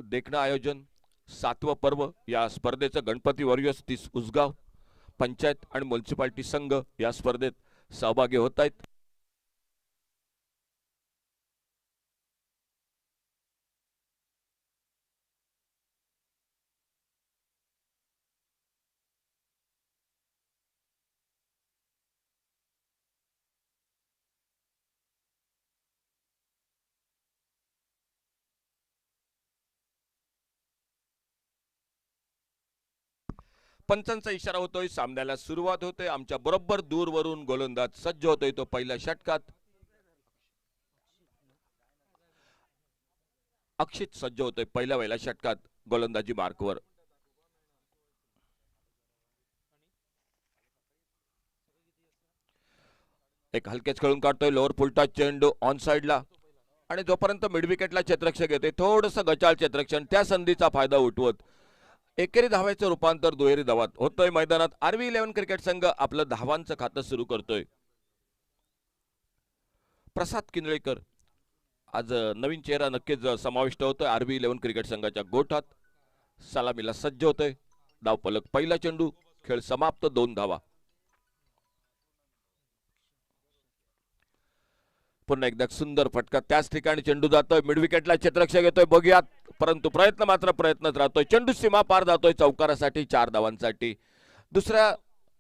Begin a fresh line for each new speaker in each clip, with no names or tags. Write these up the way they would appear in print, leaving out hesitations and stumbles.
देखणं आयोजन 7वं पर्व या स्पर्धेचं गणपती वॉरियर्स 30 उसगाव पंचायत आणि म्युनिसिपालिटी संघ या स्पर्धेत सहभागी होत आहेत। पंचांचा इशारा होतोय, सामन्याला सुरुवात होते। आमच्या बरोबर दूरवरून गोलंदाज सज्ज होतोय तो पहिल्या षटकात। अक्षित सज्ज होतोय पहिल्या षटकात गोलंदाजी मार्कवर। एक हलकेच खेळून काढतोय लोअर फुलटा चेंडू ऑन साइडला आणि जोपर्यंत मिड विकेटला क्षेत्ररक्षक येते थोडंसं गचाळ क्षेत्ररक्षण त्या संधीचा फायदा उठवत एकेरी धावांचं रूपांतर दुहेरी धावात होतोय। मैदानात आरवी 11 क्रिकेट संघ आपलं धावांचं खातं सुरू करतोय। प्रसाद किनळेकर आज नवीन चेहरा नक्कीच समाविष्ट होतोय आरवी 11 क्रिकेट संघाच्या गोठात। सलामीला सज्ज होतोय। धावफलक पहिला चेंडू, खेळ समाप्त, 2 धावा। पुन्हा एकदा सुंदर फटका, त्याच ठिकाणी चेंडू जातोय, मिड विकेटला क्षेत्ररक्षक येतोय, बघूयात, परंतु प्रयत्नच राहतोय। चेंडू सीमा पार जातोय चौकारासाठी 4 धावांसाठी। दुसऱ्या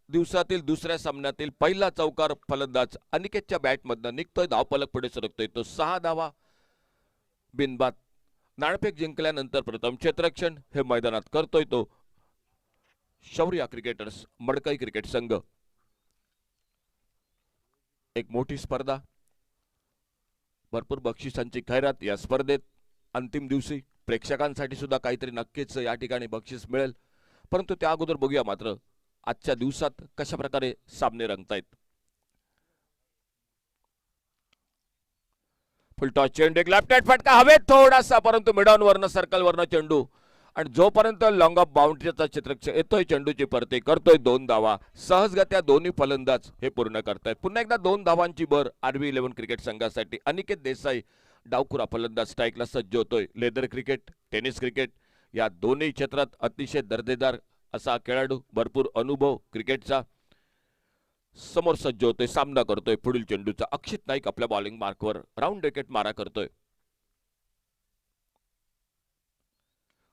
दिवसातील दुसऱ्या सामन्यातील पहिला चौकार फलंदाज अनिकेतच्या बॅटमधनं निघतोय, धावफलक पुढे सरकतोय, तो 6 धावा बिनबाद। नाणेफेक जिंकल्यानंतर प्रथम क्षेत्ररक्षण हे मैदानात करतोय तो शौर्य क्रिकेटर्स मडकई क्रिकेट संघ। एक मोठी स्पर्धा, भरपूर बक्षिसांची खैरात या स्पर्धेत। अंतिम दिवशी प्रेक्षकांसाठी सुद्धा काहीतरी नक्कीच या ठिकाणी बक्षीस मिळेल, परंतु त्या अगोदर बघूया मात्र आजच्या दिवसात कशा प्रकारे सामने रंगतायत। फुलटॉस चेंडू, एक लेफ्ट हँड फटका हवेत थोडासा, परंतु मिडॉन वरनं सर्कल वरनं चेंडू आणि जोपर्यंत लॉंग ऑफ बाउंड्रीचा क्षेत्ररक्षक येतोय चेंडूची परती करतोय 2 धावा। सहजगत्या दोन्ही फलंदाज हे पूर्ण करतायत। पुन्हा एकदा 2 धावांची भर आरवी 11 क्रिकेट संघासाठी। अनिकेत देसाई डावखुरा फलंदाज स्ट्राईकला सज्ज होतोय। लेदर क्रिकेट, टेनिस क्रिकेट या दोन्ही क्षेत्रात अतिशय दर्जेदार असा खेळाडू, भरपूर अनुभव क्रिकेटचा, समोर सज्ज होतोय, सामना करतोय पुढील चेंडूचा। अक्षित नाईक आपल्या बॉलिंग मार्कवर राऊंड विकेट मारा करतोय।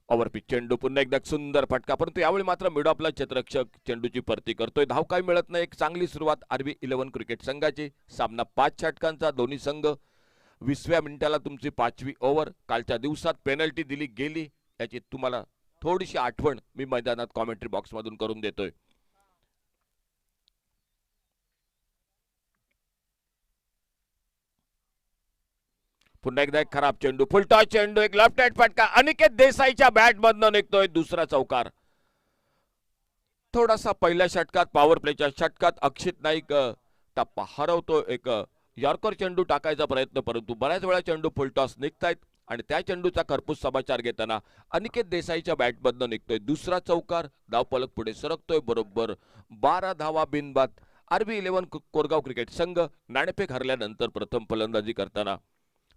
ओव्हरपिच चेंडू, पुन्हा एकदा सुंदर फटका, परंतु यावेळी मात्र मिड ऑफला क्षेत्ररक्षक चेंडूची परती करतोय। धाव काय मिळत नाही। एक चांगली सुरुवात आरवी 11 क्रिकेट संघाची। सामना 5 षटकांचा, दोन्ही संघ 20व्या मिनिटाला तुमची 5वी ओव्हर। कालच्या दिवसात पेनल्टी दिली गेली याची तुम्हाला थोडीशी आठवण मी मैदानात कॉमेंट्री बॉक्स मधून करून देतोय। पुन्हा एकदा एक खराब चेंडू, फुलटॉस चेंडू, एक लेफ्ट हँड फटका, अनिकेत देसाईच्या बॅट मधनं निघतोय दुसरा चौकार। थोडासा पहिल्या षटकात पॉवर प्लेच्या षटकात अक्षित नाईक टप्पा हरवतो। एक यॉर्कर चेंडू टाकायचा प्रयत्न, परंतु बऱ्याच वेळा चेंडू फुलटॉस निघतायत आणि त्या चेंडूचा खरपूस समाचार घेताना अनिकेत देसाईच्या बॅटमधनं निघतोय दुसरा चौकार। धावफलक पुढे सरकतोय, बरोबर 12 धावा बिनबाद। आरवी 11 कोरगाव क्रिकेट संघ नाणेफेक हरल्यानंतर प्रथम फलंदाजी करताना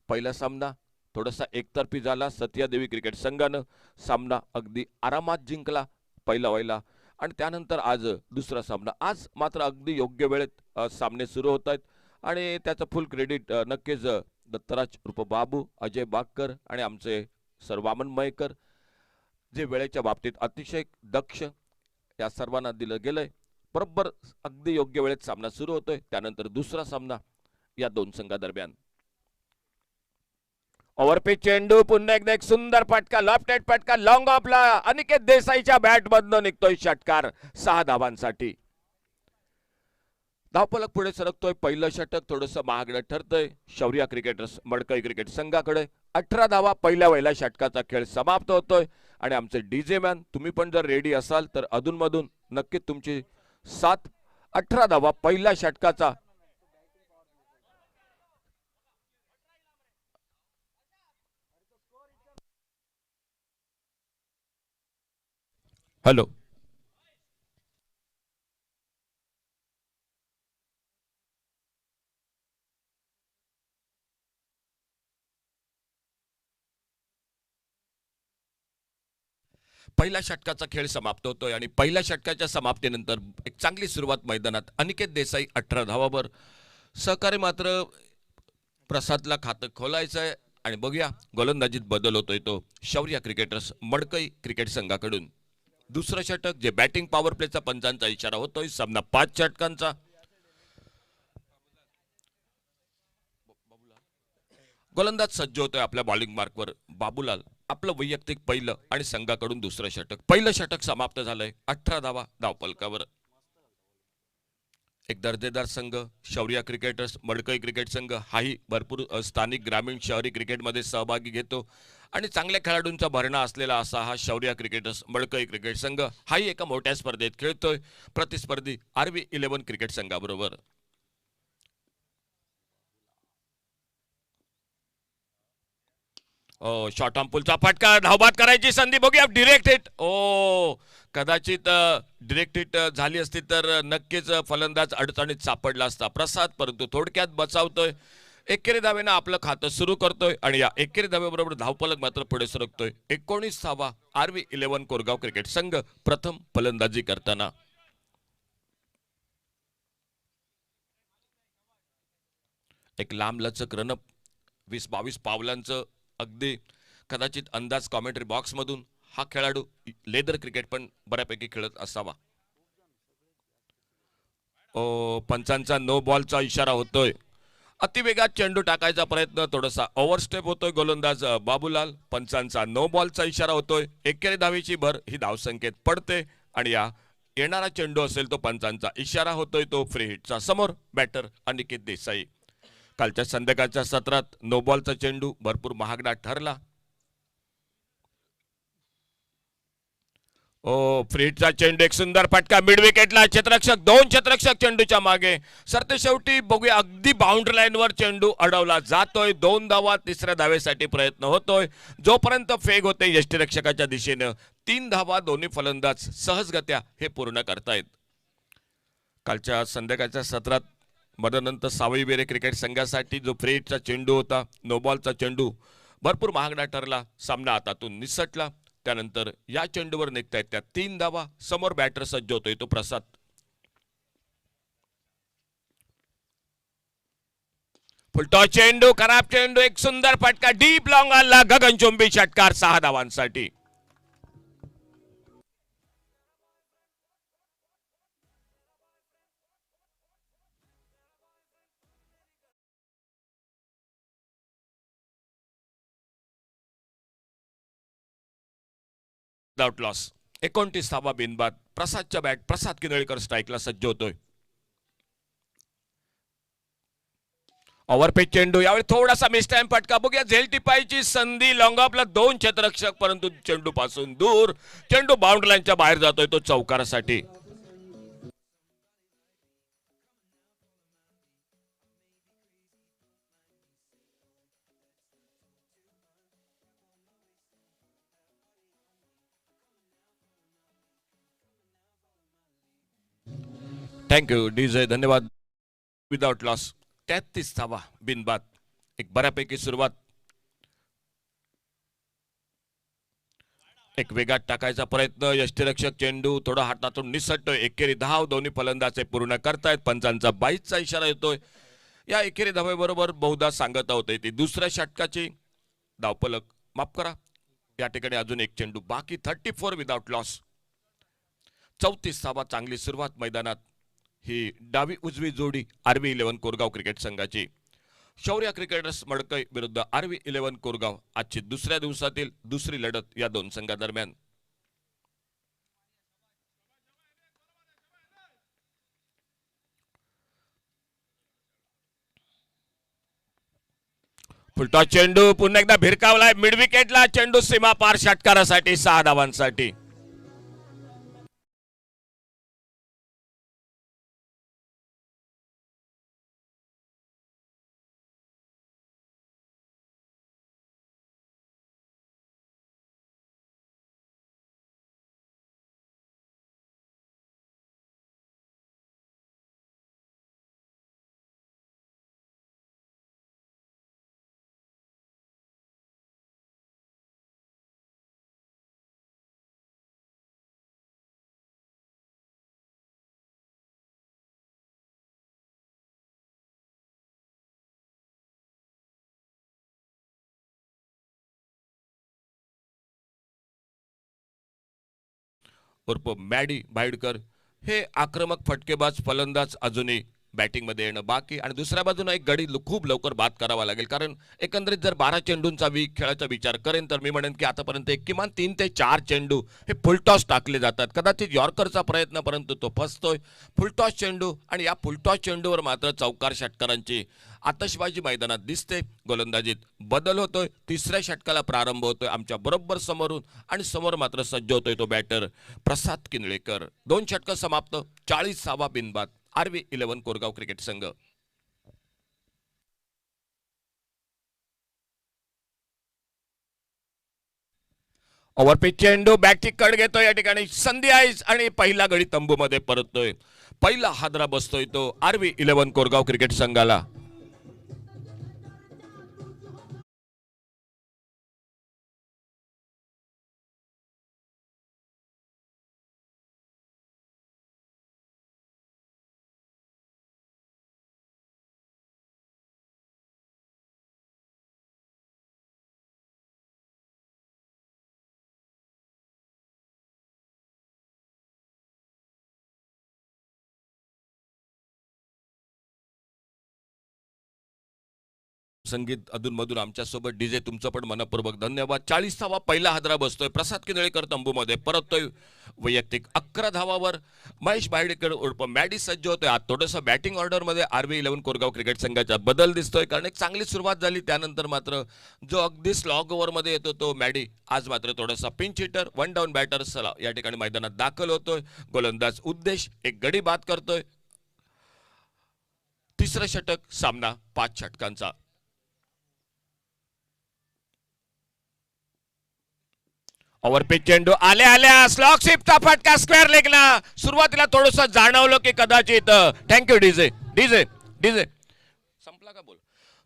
पहिला सामना थोडासा एकतर्फी झाला। सत्यादेवी क्रिकेट संघानं सामना अगदी आरामात जिंकला पहिला व्हायला आणि त्यानंतर आज दुसरा सामना। आज मात्र अगदी योग्य वेळेत सामने सुरू होत आहेत आणि त्याचं फुल क्रेडिट नक्कीच दत्तराज उर्फ बाबू, अजय बागकर आणि आमचे सर वामन मयेकर जे वेळेच्या बाबतीत अतिशय दक्ष, या सर्वांना दिलं गेलंय। बरोबर अगदी योग्य वेळेत सामना सुरू होतोय। त्यानंतर दुसरा सामना या दोन संघादरम्यान। ओव्हरपिच चेंडू, पुन्हा एकदा एक सुंदर फटका, लेफ्ट हँड फटका, लॉंग ऑफला अनिकेत देसाईच्या बॅटमधनं निघतोय षटकार 6 धावांसाठी। धावफलक पुढे सरकतोय, पहिलं षटक थोडंसं महागडं ठरतंय शौर्य क्रिकेटर्स मडकई क्रिकेट संघाकडे। 18 धावा पहिल्या षटकाचा खेळ समाप्त होतोय आणि आमचे डीजे मॅन तुम्ही पण जर रेडी असाल तर अधूनमधून नक्कीच तुमची साथ। 18 धावा पहिल्या षटकाचा। हॅलो, पहिल्या षटकाचा खेळ समाप्त होतोय आणि पहिल्या षटकाच्या समाप्तीनंतर एक चांगली सुरुवात मैदानात. अनिकेत देसाई 18 धावावर. सहकारी मात्र प्रसादला खातं खोलायचं आहे आणि बघूया गोलंदाजीत बदल होतोय तो शौर्य क्रिकेटर्स मडकई क्रिकेट संघाकडून. दुसरं षटक जे बॅटिंग पॉवर प्लेचा पंचांचा इशारा होतोय. सामना 5 षटकांचा. गोलंदाज सज्ज होतोय आपल्या बॉलिंग मार्कवर. बाबूलाल आपलं वैयक्तिक पहिलं आणि संघाकडून दुसरं षटक. पहिलं षटक समाप्त झालंय 18 धावा धावफलकावर. एक दर्जेदार संघ शौर्य क्रिकेटर्स मडकई क्रिकेट संघ हाही भरपूर स्थानिक ग्रामीण शहरी क्रिकेटमध्ये सहभागी घेतो आणि चांगल्या खेळाडूंचा भरणा असलेला असा हा शौर्य क्रिकेटर्स मडकई क्रिकेट संघ हाही एका मोठ्या स्पर्धेत खेळतोय प्रतिस्पर्धी RV11 क्रिकेट संघाबरोबर. शॉर्ट आर्म पुलचा फटका. धावबाद करायची संधी. बघूया डिरेक्ट हिट. कदाचित डिरेक्ट हिट झाली असती तर नक्कीच फलंदाज अडचणीत सापडला असता प्रसाद, परंतु थोडक्यात बचावतोय. एकेरी धावेनं आपलं खातं सुरू करतोय आणि या एकेरी धावेबरोबर धावफलक मात्र पुढे सरकतोय. 19 धावा RV11 कोरगाव क्रिकेट संघ प्रथम फलंदाजी करताना. एक लांबलचक रनअप 20-22 पावलांचं अगदी कदाचित अंदाज कॉमेंट्री बॉक्समधून हा खेळाडू लेदर क्रिकेट पण बऱ्यापैकी खेळत असावा. पंचांचा नो बॉलचा इशारा होतोय. अतिवेगात चेंडू टाकायचा प्रयत्न थोडासा ओव्हरस्टेप होतोय गोलंदाज बाबूलाल. पंचांचा नो बॉलचा इशारा होतोय. एकेरी धावेची भर ही धावसंख्येत पडते आणि या येणारा चेंडू असेल तो पंचांचा इशारा होतोय तो फ्री हिटचा. समोर बॅटर अनिकेत देसाई. कालच्या संध्याकाळच्या सत्रात नो बॉलचा चेंडू भरपूर महागडा ठरला. फ्रीटचा चेंडू एक सुंदर फटका मिड विकेटला. क्षेत्ररक्षक 2 क्षेत्ररक्षक चेंडूच्या मागे. सरते शेवटी बघूया अगदी बाउंड्री लाईनवर चेंडू अडवला जातोय. 2 धावा तिसऱ्या धावेसाठी प्रयत्न होतोय जोपर्यंत फेग होते यष्टीरक्षकाच्या दिशेनं. 3 धावा दोन्ही फलंदाज सहजगत्या हे पूर्ण करतायत. कालच्या संध्याकाळच्या सत्रात मदनंत सावई बेरे क्रिकेट संघासाठी जो फ्रीटचा चेंडू होता नो बॉलचा चेंडू भरपूर महागडा ठरला. सामना हातातून निसटला. त्यानंतर या चेंडूवर निघतायत त्या 3 धावा. समोर बॅटर सज्ज होतोय तो प्रसाद. फुलटॉस चेंडू खराब चेंडू. एक सुंदर फटका डीप लॉंग आला. गगनचुंबी षटकार 6 धावांसाठी. Without loss. 29 धावा बिनबाद. प्रसादच्या बॅट प्रसाद किनळकर स्ट्राईकला सज्ज होतोय. ओव्हरपेच चेंडू यावेळी थोडासा मिस टाइम फटका. बघूया झेल टिपायची संधी. लॉंग ऑफला 2 क्षेत्ररक्षक परंतु चेंडू पासून दूर. चेंडू बाउंड्री लाईनच्या बाहेर जातोय तो चौकारासाठी. थँक्यू डीजे धन्यवाद. विदाउट लॉस 33 धावा बिनबाद. एक बऱ्यापैकी सुरुवात. एक वेगात टाकायचा प्रयत्न. यष्टीरक्षक चेंडू थोडा हातातून निसटतोय. एकेरी धाव दोन्ही फलंदाज पूर्ण करतायत. पंचांचा 22चा इशारा येतोय. या एकेरी धावेबरोबर बहुधा सांगता होते ती दुसऱ्या षटकाची धावफलक माफ करा. या ठिकाणी अजून एक चेंडू बाकी. 34 विदाउट लॉस. 34 धावा. चांगली सुरुवात मैदानात. ही डावी उजवी जोडी RV11 कोरगाव क्रिकेट संघाची. शौर्य क्रिकेटर्स मडकई विरुद्ध RV11 कोरगाव आजची दुसऱ्या दिवसातील दुसरी लढत या दोन संघादरम्यान. फुलटॉस चेंडू पुन्हा एकदा भिरकावलाय मिड विकेटला. चेंडू सीमा पार षटकारासाठी 6 धावांसाठी. उर्फ मॅडी भाईडकर हे आक्रमक फटकेबाज फलंदाज अजूनही बॅटिंगमध्ये येणं बाकी, आणि दुसऱ्या बाजूने एक गडी खूप लवकर बाद करावा लागेल, कारण एकंदरीत जर 12 चेंडूंचा खेळाचा विचार करेन तर मी म्हणेन की आतापर्यंत एक किमान 3 ते 4 चेंडू हे फुलटॉस टाकले जातात. कदाचित यॉर्करचा प्रयत्न परंतु तो फसतोय. फुलटॉस चेंडू, आणि या फुलटॉस चेंडूवर मात्र चौकार षटकारांची आतषबाजी मैदानात दिसते. गोलंदाजीत बदल होतोय. तिसऱ्या षटकाला प्रारंभ होतोय आमच्या बरोबर समोरून, आणि समोर मात्र सज्ज होतोय तो बॅटर प्रसाद किनळेकर. 2 षटकं समाप्त, 40वा बिनबाद. RV11 कोरगाव क्रिकेट संघ. ओव्हरपिच चेंडू बॅटची कड घेतोय, या ठिकाणी संधी आहे आणि पहिला गडी तंबूमध्ये परततोय. पहिला हादरा बसतोय तो RV11 कोरगाव क्रिकेट संघाला. संगीत अधूनमधून आमच्यासोबत डीजे, तुमचं पण मनपूर्वक धन्यवाद. 40वा पहिला हादरा बसतोय. प्रसाद किनळेकर तंबूमध्ये परततोय. वैयक्तिक 11 धावावर महेश बायडेकर उर्फ मॅडी सज्ज होतोय. आज थोडंसं बॅटिंग ऑर्डरमध्ये RV11 कोरगाव क्रिकेट संघाचा बदल दिसतोय, कारण एक चांगली सुरुवात झाली, त्यानंतर मात्र जो अगदी स्लॉग ओव्हरमध्ये येतो तो मॅडी आज मात्र थोडासा पिंच हिटर, 1 डाऊन बॅटर या ठिकाणी मैदानात दाखल होतोय. गोलंदाज उद्देश एक गडी बाद करतोय. तिसरं षटक, सामना 5 षटकांचा. ओव्हरपिच चेंडू आल्या स्लॉग शिपचा फटका स्क्वेअर लेगला. सुरुवातीला थोडंसं जाणवलं की कदाचित, थँक्यू डीजे डीजे डीजे संपला का बोल.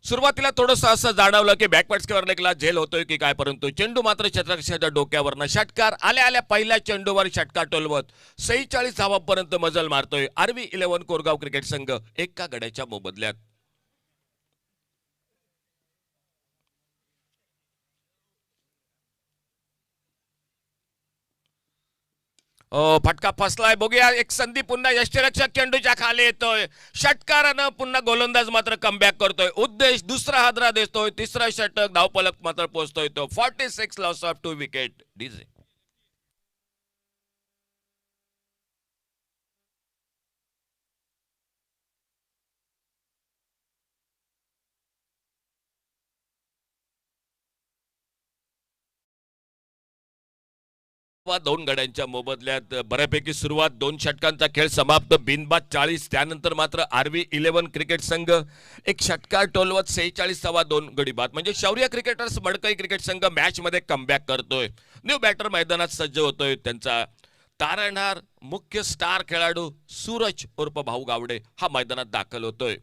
सुरुवातीला थोडंसं असं जाणवलं की बॅकवर्ड स्क्वेअर लेगला झेल होतोय की काय, परंतु चेंडू मात्र क्षेत्ररक्षकाच्या डोक्यावरनं षटकार. आल्या पहिल्या चेंडूवर षटकार टोलवत 46 धावांपर्यंत मजल मारतोय RV11 कोरगाव क्रिकेट संघ एका गड्याच्या मोबदल्यात. फटका फसलाय. बघूया एक संधी, पुन्हा यष्टीरक्षक चेंडूच्या खाली येतोय. षटकारानं पुन्हा गोलंदाज मात्र कमबॅक करतोय. उद्देश दुसरा हादरा देतोय. तिसरा षटक धावफलक मात्र पोहोचतोय तो. 46 लॉस ऑफ 2 विकेट. डीजे दोन गड्यांच्या मोबदल्यात बऱ्यापैकी सुरुवात. 2 षटकांचा खेळ समाप्त, बिनबाद 40. त्यानंतर मात्र RV11 क्रिकेट संघ एक षटकार टोलवत 46वा 2 गडी बाद. म्हणजे शौर्य क्रिकेटर्स मडकई क्रिकेट संघ मॅच मध्ये कमबॅक करतोय. न्यू बॅटर मैदानात सज्ज होतोय. त्यांचा तारणहार मुख्य स्टार खेळाडू सूरज उर्फ भाऊ गावडे हा मैदानात दाखल होतोय.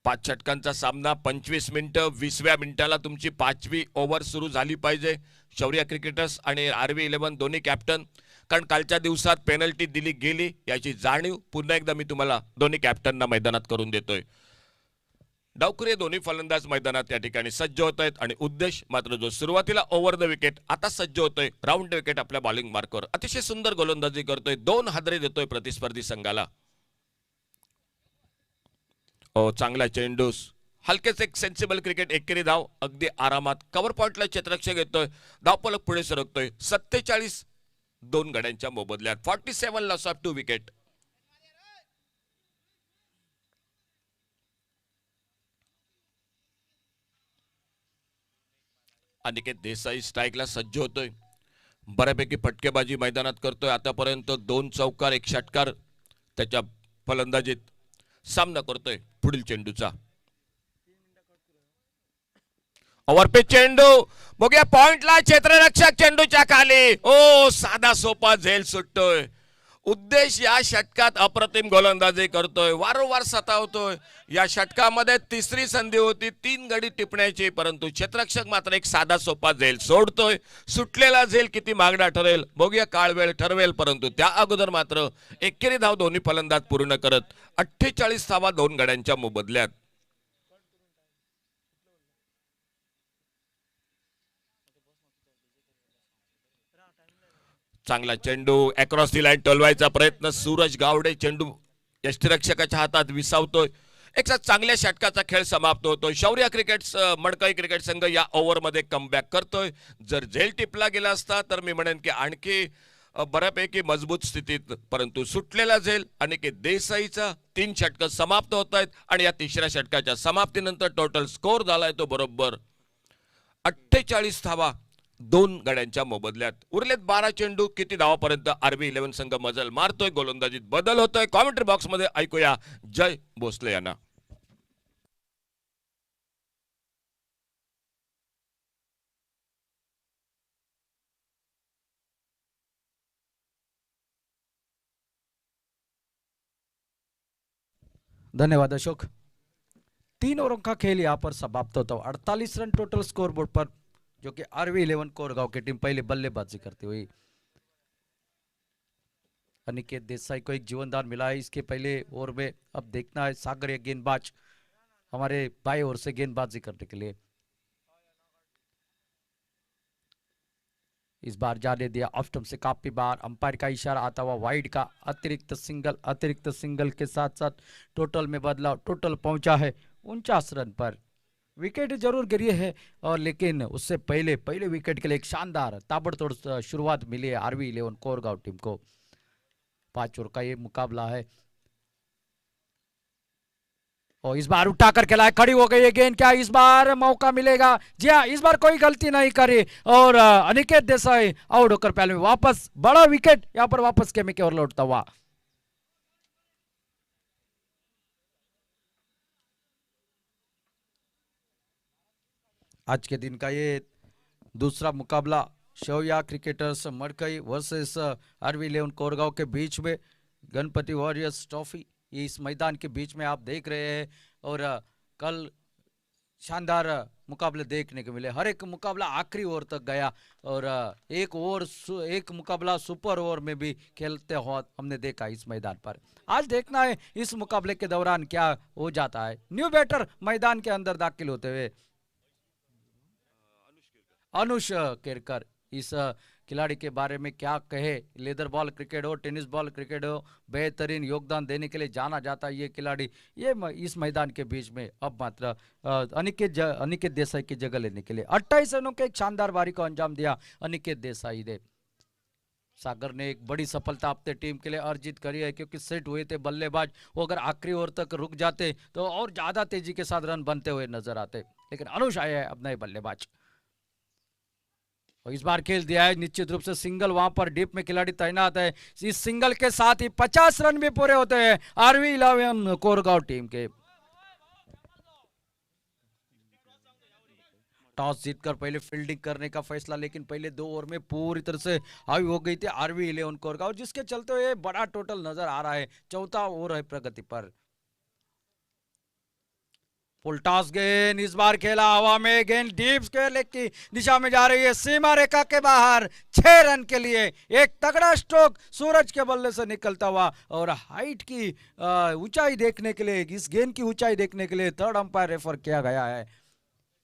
5 षटकांचा सामना, 25 मिनिटं. 20व्या मिनिटाला तुमची 5वी ओव्हर सुरू झाली पाहिजे. शौर्य क्रिकेटर्स आणि RV11 दोन्ही कॅप्टन, कारण कालच्या दिवसात पेनल्टी दिली गेली याची जाणीव पुन्हा एकदा मी तुम्हाला दोन्ही कॅप्टनना मैदानात करून देतोय. डावखुरे दोन्ही फलंदाज मैदानात या ठिकाणी सज्ज होत आहेत, आणि उद्देश मात्र जो सुरुवातीला ओव्हर द विकेट आता सज्ज होतोय. राऊंड द विकेट आपल्या बॉलिंग मार्कवर अतिशय सुंदर गोलंदाजी करतोय. 2 हादरे देतोय प्रतिस्पर्धी संघाला. चांगला चेंडूस, हलकेच एक सेन्सिबल क्रिकेट. एकेरी धाव अगदी आरामात. कव्हर पॉइंटला क्षेत्ररक्षक येतोय. धावफलक पुढे सरकतोय. 47 2 गड्यांच्या मोबदल्यात. 47 loss of 2 wicket. Aniket Desai स्ट्राईकला सज्ज होतोय. बऱ्यापैकी फटकेबाजी मैदानात करतोय. आतापर्यंत 2 चौकार 1 षटकार त्याच्या फलंदाजीत सामना करतोय. पुढील चेंडूचा ओव्हरपिच चेंडू, बघूया पॉइंटला क्षेत्ररक्षक चेंडूच्या खाली. साधा सोपा झेल सुटतोय. उद्देश या षटकात अप्रतिम गोलंदाजी करतोय. वारंवार सतावतोय. या षटकामध्ये तिसरी संधी होती 3 गडी टिपण्याची, परंतु क्षेत्ररक्षक मात्र एक साधा सोपा झेल सोडतोय. सुटलेला झेल किती मागणा ठरेल बघूया, काळ वेळ ठरवेल. परंतु त्या अगोदर मात्र एकेरी धाव दोन्ही फलंदाज पूर्ण करत 48 धावा 2 गड्यांच्या मोबदल्यात. चांगला चेंडू अक्रॉस दी लाईन टोलवायचा प्रयत्न, सूरज गावडे चेंडू यष्टीरक्षकाच्या हातात विसावतोय. एक चांगल्या षटकाचा खेळ समाप्त होतोय. शौर्य क्रिकेट मडकई क्रिकेट संघ या ओव्हरमध्ये कमबॅक करतोय. जर झेल टिपला गेला असता तर मी म्हणेन की आणखी बऱ्यापैकी मजबूत स्थितीत, परंतु सुटलेला झेल अनिकेत देसाईचा 3 षटक समाप्त होत आहेत आणि या तिसऱ्या षटकाच्या समाप्तीनंतर टोटल स्कोर झालाय तो बरोबर 48 धावा 2 गड्यांच्या मोबदल्यात. उरलेत 12 चेंडू. किती धावापर्यंत आरबी 11 संघ मजल मारतोय, गोलंदाजीत बदल होतोय, कॉमेंट्री बॉक्स मध्ये ऐकूया जय भोसले यांना.
धन्यवाद अशोक। 3 ओवरों का खेल यहाँ पर समाप्त होता हुआ 48 रन टोटल स्कोर बोर्ड पर, जो कि आरवी 11 कोरगांव की टीम पहले बल्लेबाजी करती हुई। अनिकेत देसाई को एक जीवनदान मिला है इसके पहले ओवर में। अब देखना है सागर या गेंदबाज हमारे बाएं ओर से गेंदबाजी करने के लिए। इस बार जाने दिया ऑफ स्टंप से काफी बार, अंपायर का इशारा आता हुआ वाइड का। अतिरिक्त सिंगल के साथ साथ टोटल में बदलाव, टोटल पहुंचा है 49 रन पर। विकेट जरूर गिरी है और लेकिन उससे पहले पहले विकेट के लिए एक शानदार ताबड़तोड़ शुरुआत मिली है आरवी 11 कोरगांव टीम को। 5 ओवर का ये मुकाबला है और इस बार उठा कर खिलाए, खड़ी हो गई है गेंद। क्या इस बार मौका मिलेगा? जी हाँ, इस बार कोई गलती नहीं करी और अनिकेत देसाई आउट होकर पहले वापस बड़ा विकेट यहां पर वापस केमी की ओर लौटता हुआ। आज के दिन का ये दूसरा मुकाबला Shaurya cricketers Madkai versus RV 11 Korgaon के बीच में गणपति वॉरियर्स ट्रॉफी इस मैदान के बीच में आप देख रहे हैं। और कल शानदार मुकाबले देखने को मिले, हर एक मुकाबला आखिरी ओवर तक गया और एक मुकाबला सुपर ओवर में भी खेलते हुए हमने देखा इस मैदान पर। आज देखना है इस मुकाबले के दौरान क्या हो जाता है। न्यू बैटर मैदान के अंदर दाखिल होते हुए अनुष केरकर, इस खिलाड़ी के बारे में क्या कहे। लेदर बॉल क्रिकेट हो, टेनिस बॉल क्रिकेट हो, बेहतरीन योगदान देने के लिए जाना जाता है ये खिलाड़ी। ये इस मैदान के बीच में अब मात्र अनिकेत देसाई की जगह लेने के लिए 28 रनों के एक शानदार पारी को अंजाम दिया अनिकेत देसाई ने। सागर ने एक बड़ी सफलता अपने टीम के लिए अर्जित करी है, क्योंकि सेट हुए थे बल्लेबाज, वो अगर आखिरी ओवर तक रुक जाते तो और ज्यादा तेजी के साथ रन बनते हुए नजर आते, लेकिन अनुष आए हैं अब नए बल्लेबाज। और इस बार खेल दिया है निश्चित रूप से सिंगल, वहां पर डीप में खिलाड़ी तैनात है। इस सिंगल के साथ ही 50 रन भी पूरे होते हैं आरवी 11 कोरगांव टीम के। टॉस जीतकर पहले फील्डिंग करने का फैसला, लेकिन पहले 2 ओवर में पूरी तरह से हावी हो गई थी आरवी 11 कोरगांव, जिसके चलते हुए बड़ा टोटल नजर आ रहा है। चौथा ओवर है प्रगति पर। फुल टॉस गेंद इस बार खेला हवा में, गेंद डीप स्क्वायर लेग की दिशा में जा रही है, सीमा रेखा के बाहर 6 रन के लिए। एक तगड़ा स्ट्रोक सूरज के बल्ले से निकलता हुआ और हाइट की ऊंचाई देखने के लिए, इस गेंद की ऊंचाई देखने के लिए थर्ड अंपायर रेफर किया गया है।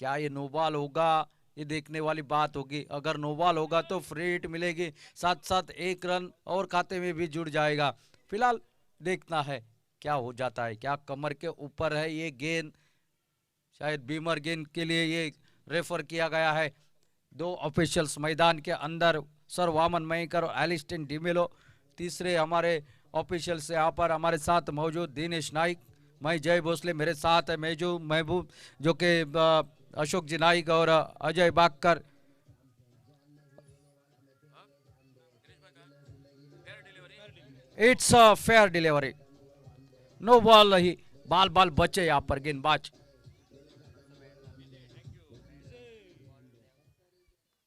क्या ये नो बॉल होगा, ये देखने वाली बात होगी। अगर नो बॉल होगा तो फ्री हिट मिलेगी, साथ साथ 1 रन और खाते में भी जुड़ जाएगा। फिलहाल देखना है क्या हो जाता है। क्या कमर के ऊपर है ये गेंद, शायद बीमर गेंद के लिए ये रेफर किया गया है। 2 ऑफिशियल्स मैदान के अंदर, सर वामन मयंकर और एलिस्टिन डिमेलो। तीसरे हमारे ऑफिशियल्स यहाँ पर हमारे साथ मौजूद दिनेश नाइक, मैं जय भोसले, मेरे साथ है महबूब जो कि अशोक जी नाइक और Ajay Bagkar. It's a fair delivery, no ball ही, बाल बचे यहाँ पर गेंदबाज।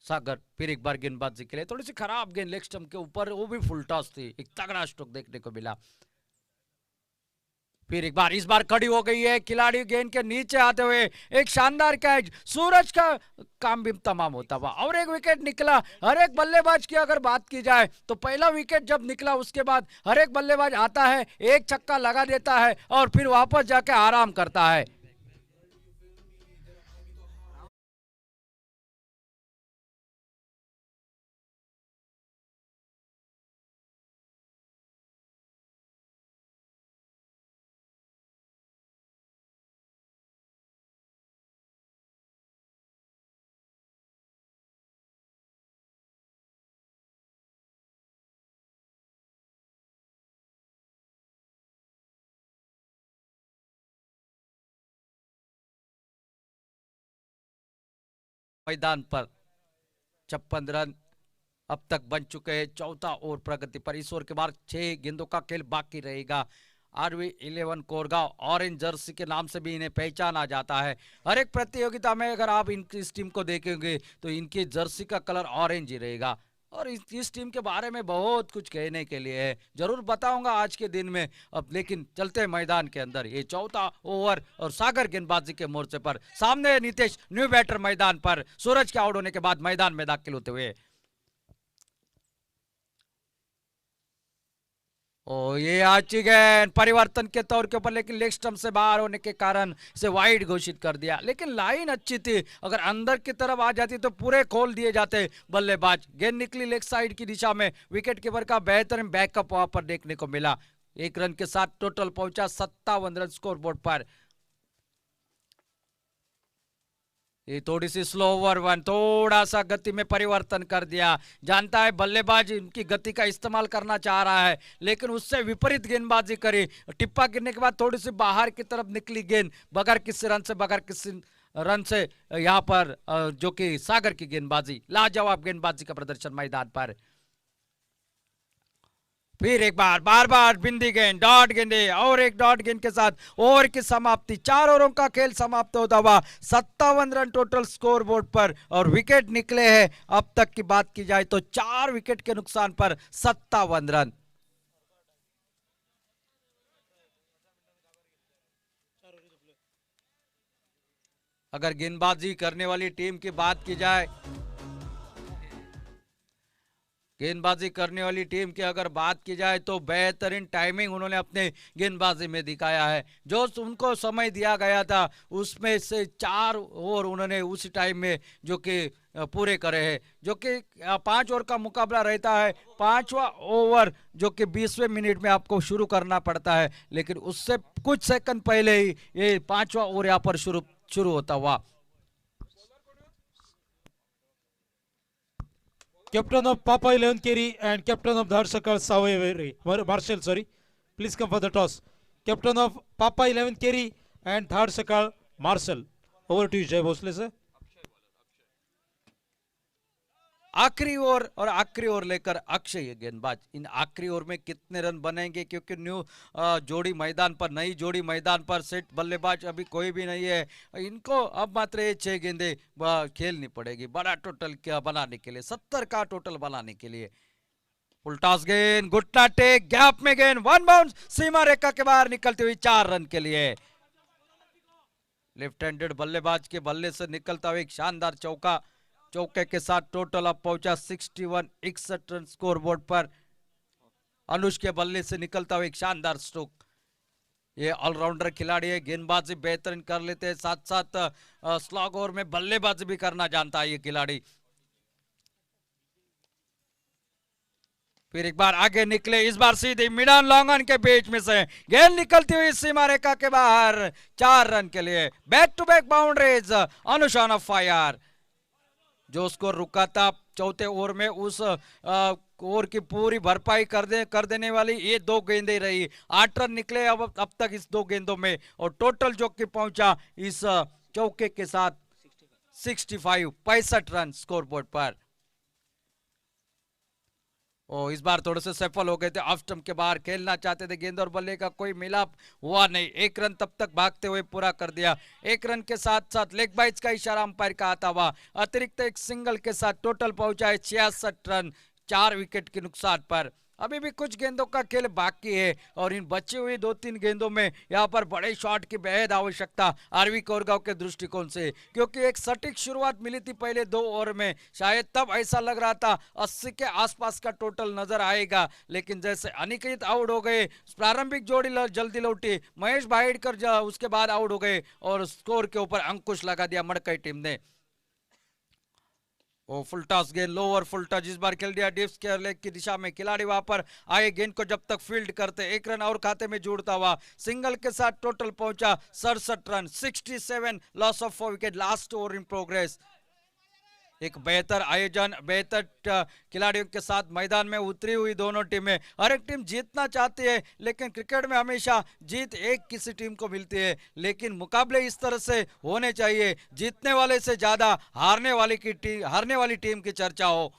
सागर फिर एक बार गेंदबाजी के लिए, थोड़ी सी खराब गेंद लेग स्टंप के ऊपर, वो भी फुल टॉस थी। एक तगड़ा स्ट्रोक देखने को मिला। फिर एक बार, इस बार खड़ी हो गई है खिलाड़ी, गेंद के नीचे आते हुए एक शानदार कैच, सूरज का काम भी तमाम होता हुआ और एक विकेट निकला। हर एक बल्लेबाज की अगर बात की जाए तो पहला विकेट जब निकला उसके बाद हर एक बल्लेबाज आता है, एक छक्का लगा देता है और फिर वापस जाके आराम करता है। मैदान पर 56 रन अब तक बन चुके हैं। चौथा ओवर प्रगति पर, इस ओवर के बाद 6 गेंदों का खेल बाकी रहेगा। RV11 कोरगांव ऑरेंज जर्सी के नाम से भी इन्हें पहचाना जाता है। हर एक प्रतियोगिता में अगर आप इस टीम को देखेंगे तो इनकी जर्सी का कलर ऑरेंज ही रहेगा। और इस टीम के बारे में बहुत कुछ कहने के लिए है, जरूर बताऊंगा आज के दिन में। अब लेकिन चलते हैं मैदान के अंदर। ये चौथा ओवर और सागर गेंदबाजी के मोर्चे पर, सामने नीतीश न्यू बैटर मैदान पर, सूरज के आउट होने के बाद मैदान में दाखिल होते हुए। ओ ये अच्छी गेंद परिवर्तन के तौर के ऊपर, लेकिन लेग स्टंप से बाहर होने के कारण इसे वाइड घोषित कर दिया। लेकिन लाइन अच्छी थी, अगर अंदर की तरफ आ जाती तो पूरे खोल दिए जाते बल्लेबाज। गेंद निकली लेग साइड की दिशा में, विकेट कीपर का बेहतरीन बैकअप वहां पर देखने को मिला। 1 रन के साथ टोटल पहुंचा 57 रन स्कोर बोर्ड पर। ये थोड़ी सी स्लो ओवर वन, थोड़ा सा गति में परिवर्तन कर दिया। जानता है बल्लेबाज इनकी गति का इस्तेमाल करना चाह रहा है, लेकिन उससे विपरीत गेंदबाजी करी। टिप्पा गिरने के बाद थोड़ी सी बाहर की तरफ निकली गेंद, बगैर किसी रन से यहाँ पर जो कि सागर की गेंदबाजी, लाजवाब गेंदबाजी का प्रदर्शन मैदान पर। फिर एक बार बार बिंदी गेंद, डॉट गेंदे और एक डॉट गेंद के साथ ओवर की समाप्ति। 4 ओवरों का खेल समाप्त होता हुआ 57 रन टोटल स्कोर बोर्ड पर, और विकेट निकले हैं अब तक की बात की जाए तो 4 विकेट के नुकसान पर 57 रन। अगर गेंदबाजी करने वाली टीम की बात की जाए, गेंदबाजी करने वाली टीम की अगर बात की जाए तो बेहतरीन टाइमिंग उन्होंने अपने गेंदबाजी में दिखाया है। जो उनको समय दिया गया था उसमें से 4 ओवर उन्होंने उसी टाइम में जो कि पूरे करे हैं। जो कि 5 ओवर का मुकाबला रहता है, 5वां ओवर जो कि 20वें मिनट में आपको शुरू करना पड़ता है, लेकिन उससे कुछ सेकंड पहले ही ये 5वां ओवर यहाँ पर शुरू होता हुआ।
Captain of Papa 11 Kerry and captain of the Harshakal Saveri, Marshall, sorry, please come for the toss. Captain of Papa 11 Kerry and Harshakal Marshall. Over to you, Jay Bhosle sir.
आखिरी over और आखिरी over लेकर अक्षय ये गेंदबाज। इन आखिरी over में कितने run बनेंगे, क्योंकि न्यू जोड़ी मैदान पर, नई जोड़ी मैदान पर, सेट बल्लेबाज अभी कोई भी नहीं है। इनको अब मात्र ये 6 गेंदें खेलनी पड़ेगी बड़ा टोटल क्या बनाने के लिए, 70 का टोटल बनाने के लिए। उल्टास गेंद, घुटना टेक, गैप में गेंद, 1 बाउंस, सीमा रेखा के बाहर निकलती हुई 4 रन के लिए। लेफ्ट हैंडेड बल्लेबाज के बल्ले से निकलता हुआ एक शानदार चौका, चौके के साथ टोटल अब पहुंचा 61 रन स्कोर बोर्ड पर। अनुज के बल्ले से निकलता हुआ एक शानदार स्ट्रोक। ये ऑलराउंडर खिलाड़ी है, गेंदबाजी बेहतरीन कर लेते हैं, साथ साथ स्लॉग ओवर में बल्लेबाजी भी करना जानता है ये खिलाड़ी। फिर एक बार आगे निकले, इस बार सीधी मिडन लॉन्गन के बीच में से गेंद निकलती हुई सीमा रेखा के बाहर, 4 रन के लिए। Back to back boundaries, Anuj on fire. जो स्कोर रुका था चौथे ओवर में, उस ओवर की पूरी भरपाई कर देने वाली ये 2 गेंदें रही। 8 रन निकले अब तक इस 2 गेंदों में, और टोटल जो कि पहुंचा इस चौके के साथ 65 रन स्कोर बोर्ड पर। इस बार थोड़े से सफल हो गए थे, ऑफ स्टंप के बाहर खेलना चाहते थे, गेंद और बल्ले का कोई मिलाप हुआ नहीं। 1 रन तब तक भागते हुए पूरा कर दिया। 1 रन के साथ साथ लेग बाइट्स का इशारा अंपायर का आता हुआ अतिरिक्त एक सिंगल के साथ टोटल पहुंचा है 66 रन, 4 विकेट के नुकसान पर। अभी भी कुछ गेंदों का खेल बाकी है, और इन बची हुई 2-3 गेंदों में यहाँ पर बड़े शॉट की बेहद आवश्यकता आरवी कोरगांव के दृष्टिकोण से, क्योंकि एक सटीक शुरुआत मिली थी पहले 2 ओवर में। शायद तब ऐसा लग रहा था 80 के आसपास का टोटल नजर आएगा, लेकिन जैसे अनिकेत आउट हो गए, प्रारंभिक जोड़ी जल्दी लौटी, महेश भाईडकर उसके बाद आउट हो गए, और स्कोर के ऊपर अंकुश लगा दिया मड़कई टीम ने। फुल टॉस गेंद, लोअर फुल टॉस, इस बार खेल दिया डीप स्क्वायर लेग की दिशा में। खिलाड़ी वहां पर आए, गेंद को जब तक फील्ड करते 1 रन और खाते में जोड़ता हुआ सिंगल के साथ टोटल पहुंचा 67 run, 67 loss of 4 wicket, last over in progress. एक बेहतर आयोजन, बेहतर खिलाड़ियों के साथ मैदान में उतरी हुई दोनों टीमें। हर एक टीम जीतना चाहती है, लेकिन क्रिकेट में हमेशा जीत एक किसी टीम को मिलती है, लेकिन मुकाबले इस तरह से होने चाहिए जीतने वाले से ज्यादा हारने वाली टीम की चर्चा हो।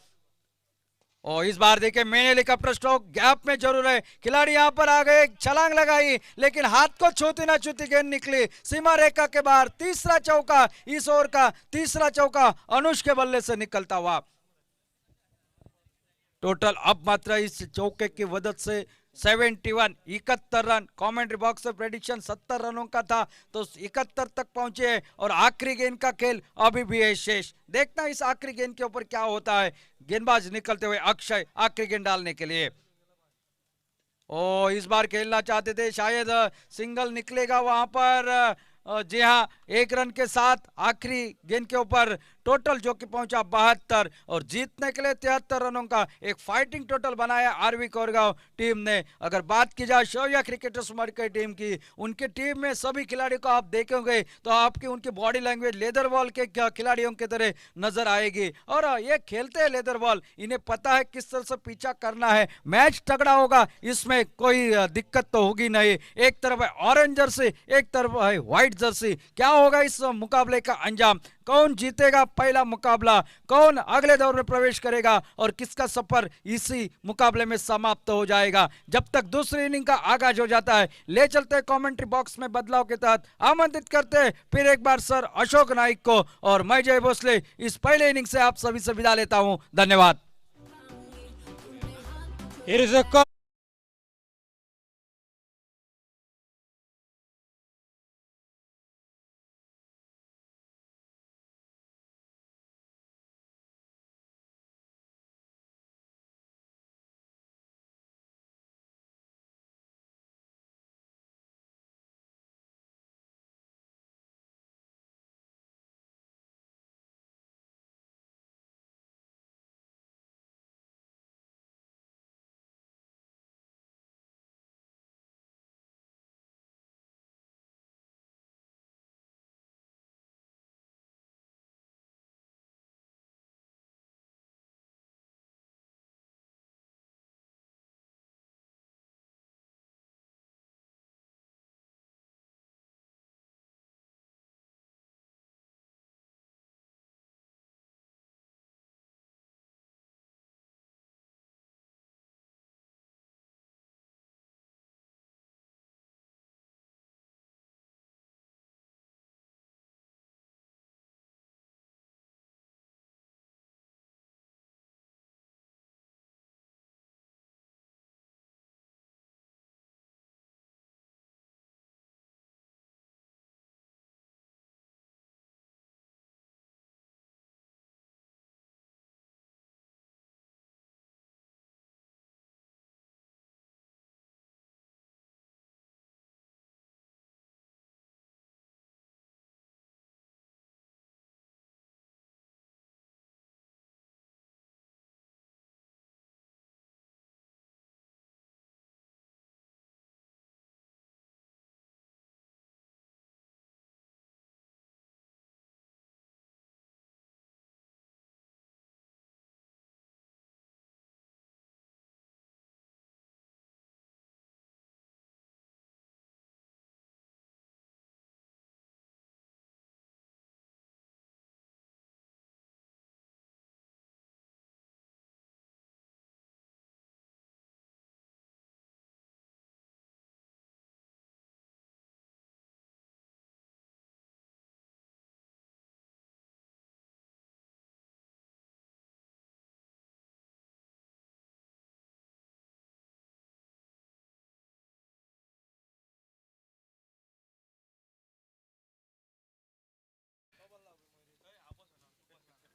और इस बार देखिए मेन हेलीकॉप्टर स्ट्रोक गैप में जरूर है, खिलाड़ी यहां पर आ गए, छलांग लगाई, लेकिन हाथ को छूती ना छूती गेंद निकली सीमा रेखा के बाहर। तीसरा चौका, इस ओवर का तीसरा चौका अनुष के बल्ले से निकलता हुआ। टोटल अब मात्र इस चौके की मदद से 71 रन। कमेंट्री बॉक्स से प्रेडिक्शन 70 रनों का था, तो 71 तक पहुंचे हैं और आखिरी गेंद का खेल अभी भी है शेष। देखना इस आखिरी गेंद के ऊपर क्या होता है। गेंदबाज निकलते हुए अक्षय आखिरी गेंद डालने के लिए। ओ इस बार खेलना चाहते थे, शायद सिंगल निकलेगा वहां पर। जी हाँ, 1 रन के साथ आखिरी गेंद के ऊपर टोटल जो कि पहुंचा 72 और जीतने के लिए 73 रनों का एक फाइटिंग टोटल बनाया आरवी कोरगांव टीम ने। अगर बात की जाए शौर्या क्रिकेटर्स की टीम की, उनके टीम में सभी खिलाड़ियों को आप देखेंगे तो आपकी उनकी बॉडी लैंग्वेज लेदर बॉल के खिलाड़ियों की तरह नजर आएगी। और ये खेलते हैं लेदर बॉल, इन्हें पता है किस तरह से पीछा करना है। मैच तगड़ा होगा, इसमें कोई दिक्कत तो होगी नहीं। एक तरफ है ऑरेंज जर्सी, एक तरफ है व्हाइट जर्सी। क्या होगा इस मुकाबले का अंजाम, कौन जीतेगा पहला मुकाबला, कौन अगले दौर में प्रवेश करेगा और किसका सफर इसी मुकाबले में समाप्त हो जाएगा। जब तक दूसरी इनिंग का आगाज हो जाता है, ले चलते कमेंट्री बॉक्स में बदलाव के तहत आमंत्रित करते हैं फिर एक बार सर अशोक नाइक को, और मैं जय भोसले इस पहले इनिंग से आप सभी से विदा लेता हूं। धन्यवाद।
Here is a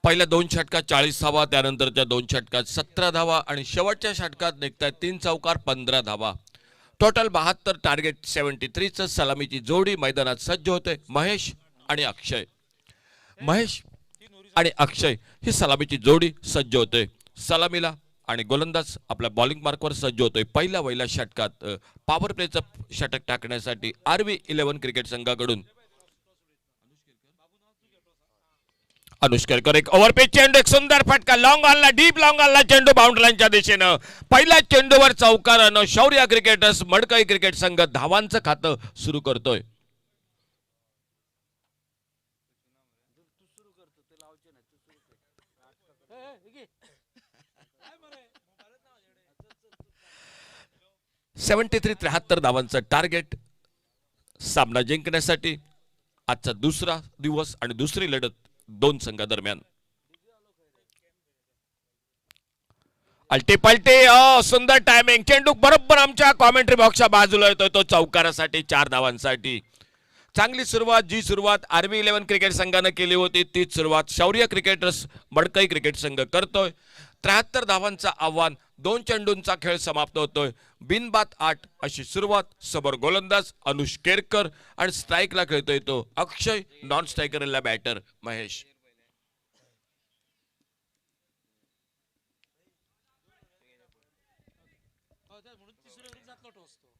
पहिल्या 2 षटकात 40 धावा, त्यानंतरच्या 2 षटकात 17 धावा आणि शेवटच्या षटकात निघतायत 3 चौकार 15 धावा। टोटल 72, टार्गेट 73 चं सलामीची जोडी मैदानात सज्ज होते। महेश आणि अक्षय ही सलामीची जोडी सज्ज होते। सलामीला आणि गोलंदाज आपल्या बॉलिंग मार्कवर सज्ज होतोय। पहिल्या षटकात पॉवर प्लेचं षटक टाकण्यासाठी आरवी 11 क्रिकेट संघाकडून अनुष केरकर एक ओव्हरपेच चेंडू, एक सुंदर फटका, लॉंग ऑनला, डीप लॉंग ऑनला चेंडू बाउंड्री लाईनच्या दिशेनं. पहिल्या चेंडूवर चौकारानं शौर्य क्रिकेटर्स मडकई क्रिकेट संघ धावांचं खातं सुरू करतोय. (73) धावांचं टार्गेट सामना जिंकण्यासाठी. आजचा दुसरा दिवस आणि दुसरी लढत दोन संघादरम्यान. अल्टी पलटी, सुंदर टायमिंग, चेंडू बरोबर आमच्या कॉमेंट्री बॉक्सच्या बाजूला येतोय तो चौकारासाठी 4 धावांसाठी. चांगली सुरुवात, जी सुरुवात आर्मी 11 क्रिकेट संघानं केली होती तीच सुरुवात शौर्य क्रिकेटर्स मडकई क्रिकेट संघ करतोय. 73 धावांचं आव्हान, 2 चेंडूंचा खेळ समाप्त होतोय. बिनबाद 8 अशी सुरुवात. समोर गोलंदाज अनुष केरकर आणि स्ट्राईकला खेळतोय तो अक्षय, नॉन स्ट्रायकरला बॅटर महेश.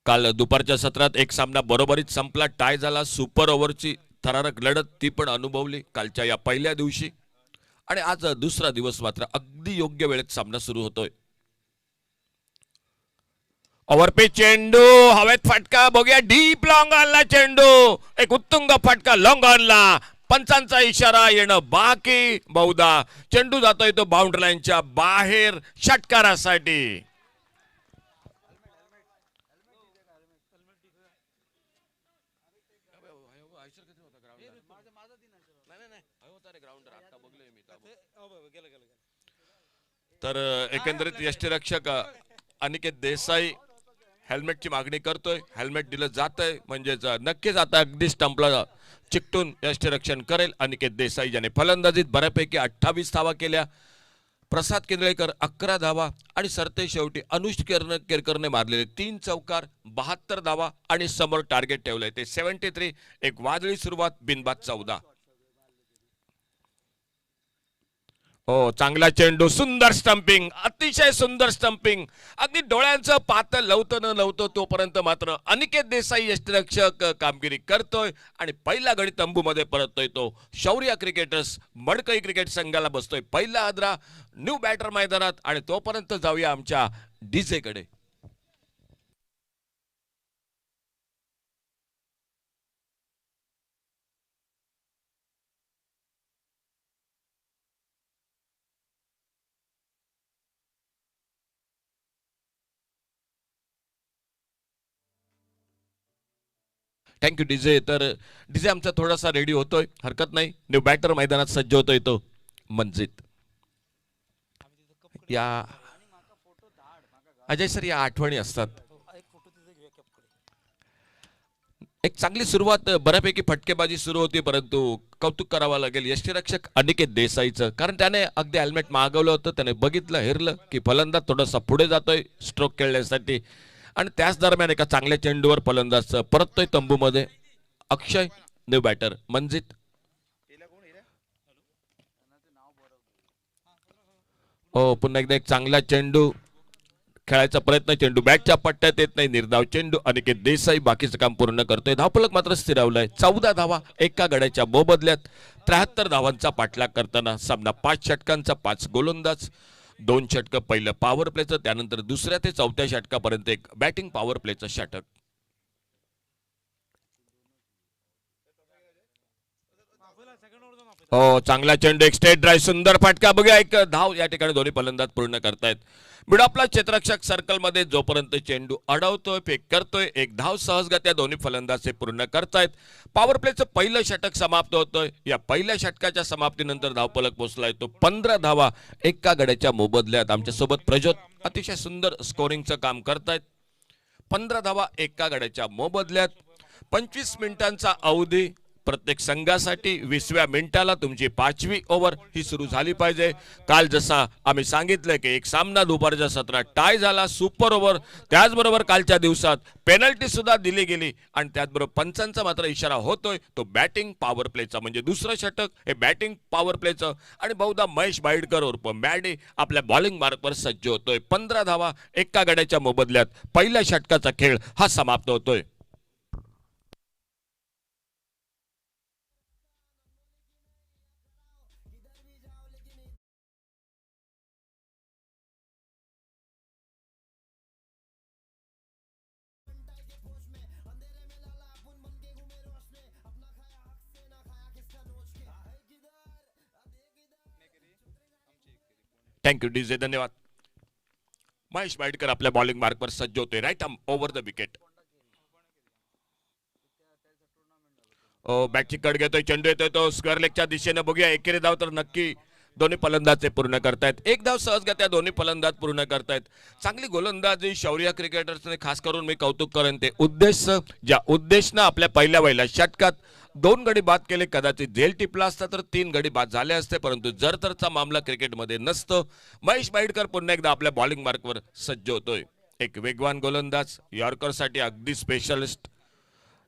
काल दुपारच्या सत्रात एक सामना बरोबरीत संपला, टाय झाला. सुपर ओव्हरची थरारक लढत ती पण अनुभवली कालच्या या पहिल्या दिवशी. आणि आज दुसरा दिवस मात्र अगदी योग्य वेळेत सामना सुरू होतोय. ओव्हरपेच चेंडू, हवेत फटका, बघूया डीप लॉंग ऑनला चेंडू, एक उत्तुंग फटका लॉंग ऑनला. पंचांचा इशारा येणं बाकी. बहुधा चेंडू जातोय तो बाउंड्री लाईनच्या बाहेर षटकारासाठी. तर एकंदरीत यष्टीरक्षक अनिकेत देसाई हेल्मेटची मागणी करतोय. हेल्मेट दिलं जातंय म्हणजेच नक्कीच आता अगदी स्टंपला चिकटून यष्टीरक्षण करेल अनिकेत देसाई, ज्याने फलंदाजीत बऱ्यापैकी 28 धावा केल्या. प्रसाद केंद्रेकर 11 धावा आणि सरते शेवटी अनुष केरकरने मारलेले 3 चौकार, 72 धावा आणि समोर टार्गेट ठेवलंय ते 73. एक वादळी सुरुवात, बिनबाद 14. हो, चांगला चेंडू, सुंदर स्टंपिंग, अतिशय सुंदर स्टंपिंग. अगदी डोळ्यांचं पातळ लवतं न लवतं तोपर्यंत मात्र अनिकेत देसाई यष्टीरक्षक कामगिरी करतोय आणि पहिला गडी तंबूमध्ये परततोय तो शौर्य क्रिकेटर्स मडकई क्रिकेट संघाला बसतोय पहिला आदरा न्यू बॅटर मैदानात. आणि तोपर्यंत जाऊया आमच्या डीजे कडे. Thank you DJ. तर डीजे आमचा थोडासा रेडी होतोय, हरकत नाही. न्यू बॅटर मैदानात सज्ज होतोय तो मंजित. या अजय सर, या आठवणी असतात. एक चांगली सुरुवात, बऱ्यापैकी फटकेबाजी सुरू होती, परंतु कौतुक करावं लागेल यष्टीरक्षक अनिकेत देसाईचं, कारण त्याने अगदी हेल्मेट मागवलं होतं. त्याने बघितलं, हेरलं की फलंदाज थोडासा पुढे जातोय स्ट्रोक खेळण्यासाठी आणि त्याच दरम्यान एका चांगल्या चेंडूवर फलंदाज परततोय तंबूमध्ये. Akshay, new batter Manjit. हो, पुन्हा एकदा एक चांगला चेंडू खेळायचा प्रयत्न, चेंडू बॅटच्या पट्ट्यात येत नाही. निर्धाव चेंडू, अनिकेत देसाई बाकीचं काम पूर्ण करतोय. धावफलक मात्र स्थिरावलाय. 14 धावा एका गड्याच्या मोबदल्यात. 73 धावांचा पाठलाग करताना सामना 5 षटकांचा, 5 गोलंदाज, 2 षटक पहिलं पॉवर प्लेचं, त्यानंतर दुसऱ्या ते चौथ्या षटकापर्यंत एक बॅटिंग पॉवर प्लेचं षटक. हो, चांगला चेंडू, एक स्ट्रेट ड्राईव्ह, सुंदर फटका, बघूया एक धाव या ठिकाणी दोन्ही फलंदाज पूर्ण करतायत. मिडॉपला क्षेत्ररक्षक सर्कल मध्ये जोपर्यंत चेंडू अडवतोय, फेक करतोय, एक धाव सहजगत्या दोन्ही फलंदाज पूर्ण करतायत. पॉवर प्लेचं पहिलं षटक समाप्त होतोय. या पहिल्या षटकाच्या समाप्तीनंतर धावफलक पोहोचलाय तो 15 धावा एका गड्याच्या मोबदल्यात. आमच्या सोबत प्रज्योत अतिशय सुंदर स्कोरिंगचं काम करतायत. 15 धावा एका गड्याच्या मोबदल्यात. 25 मिनिटांचा अवधी प्रत्येक संघासाठी. 20व्या मिनिटाला तुमची 5वी ओव्हर ही सुरू झाली पाहिजे. काल जसा आम्ही सांगितलं की एक सामना दुपारच्या सत्रात टाय झाला, सुपर ओव्हर, त्याचबरोबर कालच्या दिवसात पेनल्टी सुद्धा दिली गेली आणि त्याचबरोबर पंचांचा मात्र इशारा होतोय तो बॅटिंग पॉवर प्लेचा, म्हणजे दुसरं षटक हे बॅटिंग पॉवर प्लेचं. आणि बहुधा महेश बाईडकर उर्फ मॅडी आपल्या बॉलिंग मार्कवर सज्ज होतोय. 15 धावा एका गड्याच्या मोबदल्यात पहिल्या षटकाचा खेळ हा समाप्त होतोय. थँक्यू डीजे, धन्यवाद. महेश बाईडकर आपल्या बॉलिंग मार्कवर सज्ज होतोय. Right arm over the wicket. बॅटची कट घेतोय, चेंडू येतोय तो स्क्वेअर लेगच्या दिशेने. बघूया एकेरी धाव तर नक्की दोन्ही फलंदाज ते पूर्ण करतायत. एक धाव सहजगत्या दोन्ही फलंदाज पूर्ण करतायत. चांगली गोलंदाजी शौर्य क्रिकेटर्सने खास करून मी कौतुक करेन ते ज्या उद्देशनं आपल्या पहिल्या षटकात 2 गडी बाद केले. कदाचित झेल टिपला असता तर 3 गडी बाद झाले असते, परंतु जरतरचा मामला क्रिकेटमध्ये नसतो. महेश बाईडकर पुन्हा एकदा आपल्या बॉलिंग मार्कवर सज्ज होतोय. एक वेगवान गोलंदाज, यॉर्करसाठी अगदी स्पेशलिस्ट.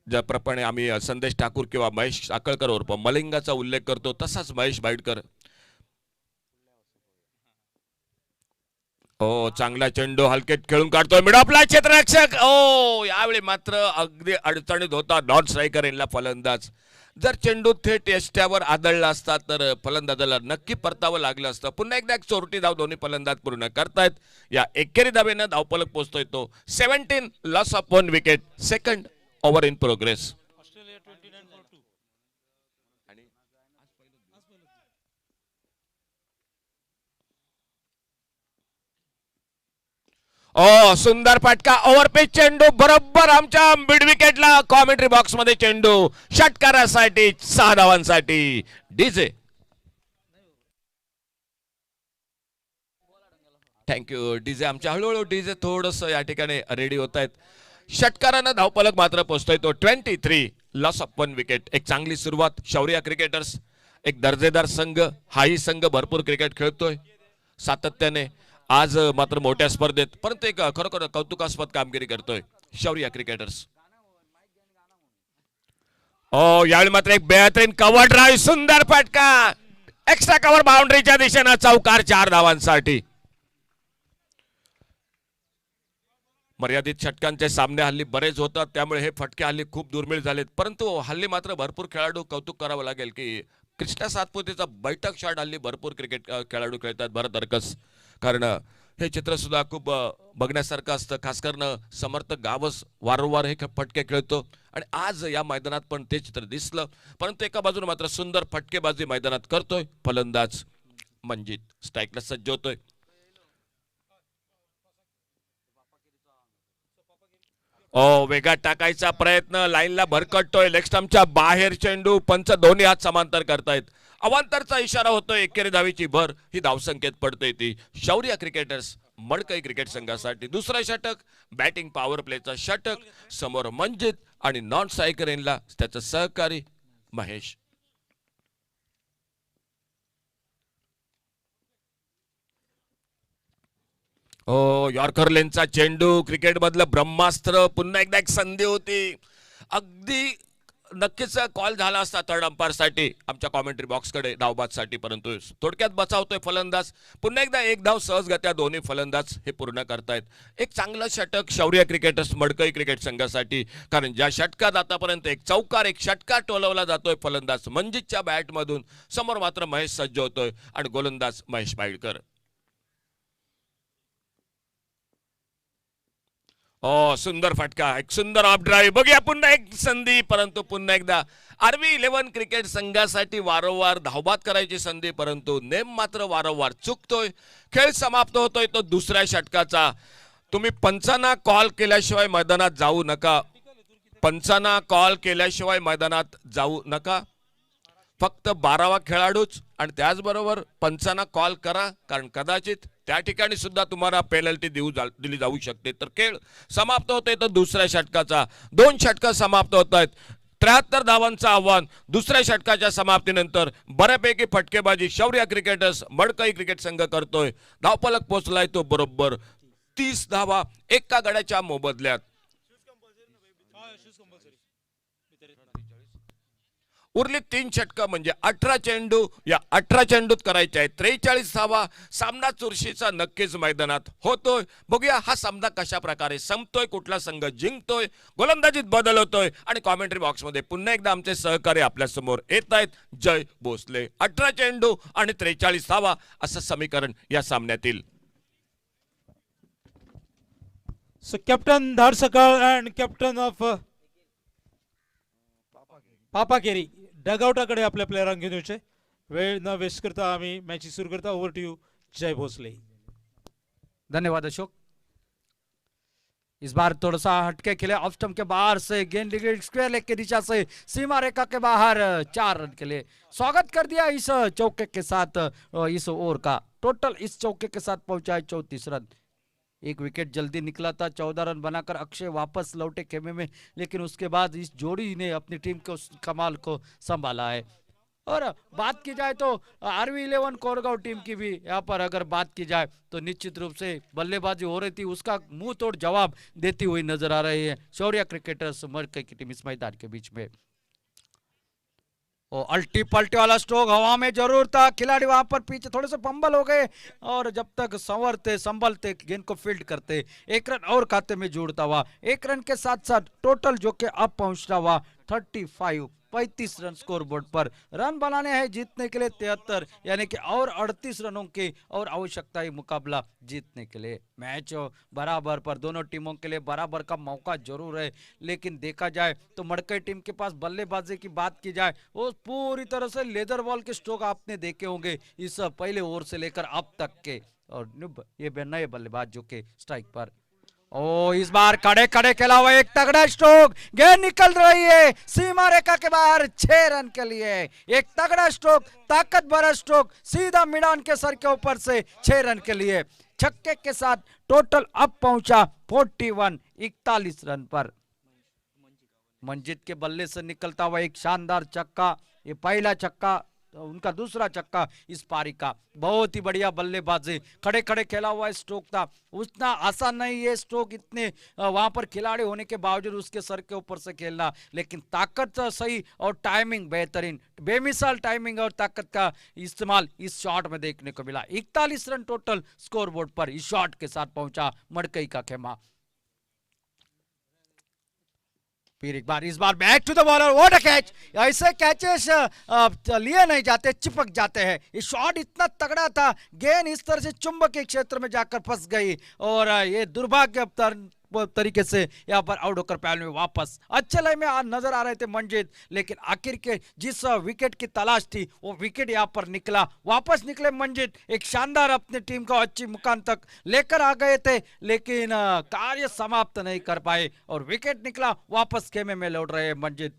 ज्याप्रमाणे आम्ही संदेश ठाकूर किंवा महेश साकळकर उर्फ मलिंगाचा उल्लेख करतो, तसाच महेश बाईडकर. हो, चांगला चेंडू हलकेत खेळून काढतोय मिडऑफला क्षेत्ररक्षक. यावेळी मात्र अगदी अडचणीत होता नॉन स्ट्रायकर यांना फलंदाज. जर चेंडू थेट यष्ट्यावर आदळला असता तर फलंदाजाला नक्की परतावं लागलं असतं. पुन्हा एकदा एक चोरटी धाव दोन्ही फलंदाज पूर्ण करतायत. या एकेरी धावेनं धावफलक पोहोचतोय तो 17, loss of 1 wicket. Second over in progress. सुंदर फटका, ओव्हरपिच चेंडू बरोबर आमच्या मिड विकेटला. कॉमेंट्री बॉक्स मध्ये चेंडू षटकारासाठी 6 धावांसाठी. DJ, thank you DJ. आमच्या हळूहळू डीजे थोडस या ठिकाणी रेडी होत आहेत. षटकारानं धावफलक मात्र पोहोचतोय तो 23, लॉस ऑफ 1 विकेट. एक चांगली सुरुवात शौर्य क्रिकेटर्स, एक दर्जेदार संघ. हाही संघ भरपूर क्रिकेट खेळतोय सातत्याने. आज मात्र मोठ्या स्पर्धेत, परंतु एक खरोखर कौतुकास्पद कामगिरी करतोय शौर्य क्रिकेटर्स. यावेळी मात्र एक बेहतरीन कव्हर ड्राईव्ह, सुंदर फटका, एक्स्ट्रा कव्हर बाउंड्रीच्या दिशेनं चौकार 4 धावांसाठी. मर्यादित षटकांचे सामने हल्ली बरेच होतात, त्यामुळे हे फटके हल्ली खूप दुर्मिळ झालेत. परंतु हल्ली मात्र भरपूर खेळाडू, कौतुक करावं लागेल की कृष्णा सातपुतेचा बैठक शॉट हल्ली भरपूर क्रिकेट खेळाडू खेळतात. भरत अर्कस, कारण हे चित्र सुद्धा खूप बघण्यासारखं असतं. खास करून समर्थ गावस वारंवार हे फटके खेळतो आणि आज या मैदानात पण ते चित्र दिसलं. परंतु एका बाजूने मात्र सुंदर फटकेबाजी मैदानात करतोय फलंदाज मंजित. स्ट्राईकला सज्ज होतोय. वेगात टाकायचा प्रयत्न, लाईनला भरकटतोय. लेग स्टंपच्या बाहेर चेंडू. पंच दोन्ही हात समांतर करतायत. अवांतरचा इशारा होतोय. एकेरी धावेची भर ही धावसंख्येत पडते ती शौर्य क्रिकेटर्स मडकई क्रिकेट संघासाठी. दुसरा षटक, बॅटिंग पॉवर प्लेचा षटक. समोर मंजित आणि नॉन स्ट्रायकर यांना त्याचा सहकारी महेश. यॉर्कर लेनचा चेंडू, क्रिकेट मधलं ब्रह्मास्त्र. पुन्हा एकदा एक संधी होती, अगदी नक्कीच कॉल झाला असता थर्ड अंपायर साठी आमच्या कॉमेंट्री बॉक्सकडे धावबादसाठी, परंतु थोडक्यात बचावतोय फलंदाज. पुन्हा एकदा एक धाव सहजगत्या दोन्ही फलंदाज हे पूर्ण करतायत. एक चांगलं षटक शौर्य क्रिकेटर्स मडकई क्रिकेट संघासाठी, कारण ज्या षटकात आतापर्यंत एक चौकार, एक षटकार टोलवला जातोय फलंदाज मंजितच्या बॅट मधून. समोर मात्र महेश सज्ज होतोय आणि गोलंदाज महेश बाईडकर. सुंदर फटका, एक सुंदर ऑफ ड्राईव्ह. बघूया पुन्हा एक संधी, परंतु पुन्हा एकदा आरवी 11 क्रिकेट संघासाठी वारंवार धावबाद करायची संधी, परंतु नेम मात्र वारंवार चुकतोय. खेळ समाप्त होतोय तो दुसऱ्या षटकाचा. तुम्ही पंचांना कॉल केल्याशिवाय मैदानात जाऊ नका. पंचांना कॉल केल्याशिवाय मैदानात जाऊ नका. फक्त 12वा खेळाडूच आणि त्याचबरोबर पंचांना कॉल करा, कारण कदाचित त्या ठिकाणी सुद्धा तुम्हाला पेनल्टी दिली जाऊ शकते. तर खेळ समाप्त होतोय तो दुसऱ्या षटकाचा. 2 षटकं समाप्त होत आहेत. 73 धावांचं आव्हान दुसऱ्या षटकाच्या समाप्तीनंतर. बऱ्यापैकी फटकेबाजी शौर्य क्रिकेटर्स मडकई क्रिकेट संघ करतोय. धावफलक पोहोचलाय तो बरोबर 30 धावा एका गड्याच्या मोबदल्यात. उरलीत 3 षटकं म्हणजे 18 चेंडू. या 18 चेंडूत करायचे आहेत 43 धावा. सामना चुरशीचा नक्कीच मैदानात होतोय. बघूया हा सामना कशा प्रकारे संपतोय, कुठला संघ जिंकतोय, गोलंदाजीत बदल होतोय. आणि कॉमेंट्री बॉक्स मध्ये पुन्हा एकदा आमचे सहकारी आपल्या समोर येत आहेत. जय भोसले. 18 चेंडू आणि 43 धावा असं समीकरण या सामन्यातील.
So captain Dharsakal and captain of पापाकेरी डगआउटाकडे आपल्या प्लेयरांना घेऊन यायचे. वेळ न वेस्ट करता आम्ही मॅच सुरू करता. ओव्हर टू यू जय भोसले।
धन्यवाद अशोक। इस बार थोड़ा सा हटके खेले, ऑफ स्टंप के बाहर से गेंद स्क्वायर लेग की दिशा से सीमा रेखा के बाहर 4 रन के लिए। स्वागत कर दिया इस चौके के साथ इस ओवर का। टोटल इस चौके के साथ पहुंचा है 34 रन। एक विकेट जल्दी निकला था, 14 रन बनाकर अक्षय वापस लौटे खेमे में, लेकिन उसके बाद इस जोड़ी ने अपनी टीम को कमाल को संभाला है। और बात की जाए तो RV11 कोरगांव टीम की भी यहाँ पर अगर बात की जाए तो निश्चित रूप से बल्लेबाजी हो रही थी, उसका मुंह तोड़ जवाब देती हुई नजर आ रही है शौर्य क्रिकेटर्स मरकई की टीम इस मैदान के बीच में। और अल्टी पल्टी वाला स्ट्रोक हवा में जरूर था, खिलाड़ी वहां पर पीछे थोड़े से फंबल हो गए और जब तक संवरते संभलते गेंद को फील्ड करते 1 रन और खाते में जोड़ता हुआ 1 रन के साथ साथ टोटल जो कि अब पहुंचता हुआ 35 रन स्कोर बोर्ड पर। रन बनाने हैं जीतने के लिए 73, यानी कि और 38 रनों की और आवश्यकता है मुकाबला जीतने के लिए। मैच बराबर पर, दोनों टीमों के लिए बराबर का मौका जरूर है, लेकिन देखा जाए तो मड़कई टीम के पास बल्लेबाजी की बात की जाए वो पूरी तरह से लेदर बॉल के स्ट्रोक आपने देखे होंगे इस पहले ओवर से लेकर अब तक के। और ये नए बल्लेबाज जो के स्ट्राइक पर। ओ इस बार खड़े खड़े खेला हुआ एक तगड़ा स्ट्रोक, गेंद निकल रही है सीमा रेखा के बाहर 6 रन के लिए। एक तगड़ा स्ट्रोक, ताकत भरा स्ट्रोक सीधा मिडान के सर के ऊपर से 6 रन के लिए। छक्के के साथ टोटल अब पहुंचा 41 रन पर। मंजित के बल्ले से निकलता हुआ एक शानदार छक्का, ये पहला छक्का, उनका दूसरा छक्का इस पारी का। बहुत ही बढ़िया बल्लेबाजी, खड़े खड़े खेला हुआ स्ट्रोक था, उतना आसान नहीं है स्ट्रोक इतने वहां पर खिलाड़ी होने के बावजूद उसके सर के ऊपर से खेलना, लेकिन ताकत सही और टाइमिंग बेहतरीन, बेमिसाल टाइमिंग और ताकत का इस्तेमाल इस शॉट में देखने को मिला। 41 रन टोटल स्कोर बोर्ड पर इस शॉट के साथ पहुंचा मड़कई का खेमा। फिर एक बार, इस बार back to the bowler, what a catch. ऐसे कैचेस लिए नहीं जाते, चिपक जाते हैं। ये शॉट इतना तगड़ा था, गेंद इस तरह से चुंबकीय क्षेत्र में जाकर फंस गई और ये दुर्भाग्य तरीके से यहाँ पर आउट होकर पैल में वापस। अच्छे लाइन में नजर आ रहे थे मंजित, लेकिन आखिर के जिस विकेट की तलाश थी वो विकेट यहाँ पर निकला। वापस निकले मंजित, एक शानदार अपनी टीम को अच्छी मुकाम तक लेकर आ गए थे, लेकिन कार्य समाप्त नहीं कर पाए और विकेट निकला। वापस खेमे में लौट रहे मंजित।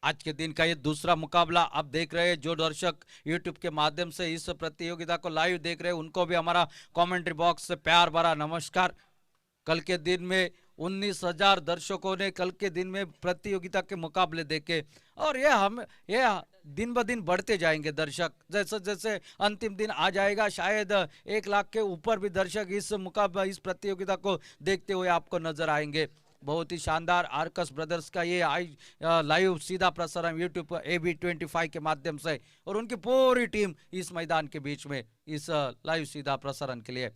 आज के दिन का ये दूसरा मुकाबला आप देख रहे हैं। जो दर्शक YouTube के माध्यम से इस प्रतियोगिता को लाइव देख रहे हैं उनको भी हमारा कमेंट्री बॉक्स से प्यार भरा नमस्कार। कल के दिन में 19,000 दर्शकों ने कल के दिन में प्रतियोगिता के मुकाबले देखे और ये दिन ब दिन बढ़ते जाएंगे दर्शक। जैसे जैसे अंतिम दिन आ जाएगा शायद 1 लाख के ऊपर भी दर्शक इस प्रतियोगिता को देखते हुए आपको नजर आएंगे। बहुत ही शानदार आर्कस ब्रदर्स का ये लाइव सीधा प्रसारण यूट्यूब पर AB25 के माध्यम से और उनकी पूरी टीम इस मैदान के बीच में इस लाइव सीधा प्रसारण के लिए।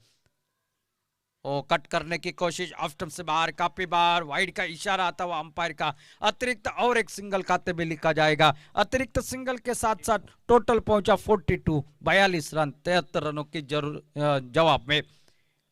ओ कट करने की कोशिश, ऑफ स्टंप से बाहर, काफी बार वाइड का इशारा आता हुआ अंपायर का। अतिरिक्त और एक सिंगल खाते में लिखा जाएगा। अतिरिक्त सिंगल के साथ साथ टोटल पहुंचा 42 रन 73 रनों की जवाब में।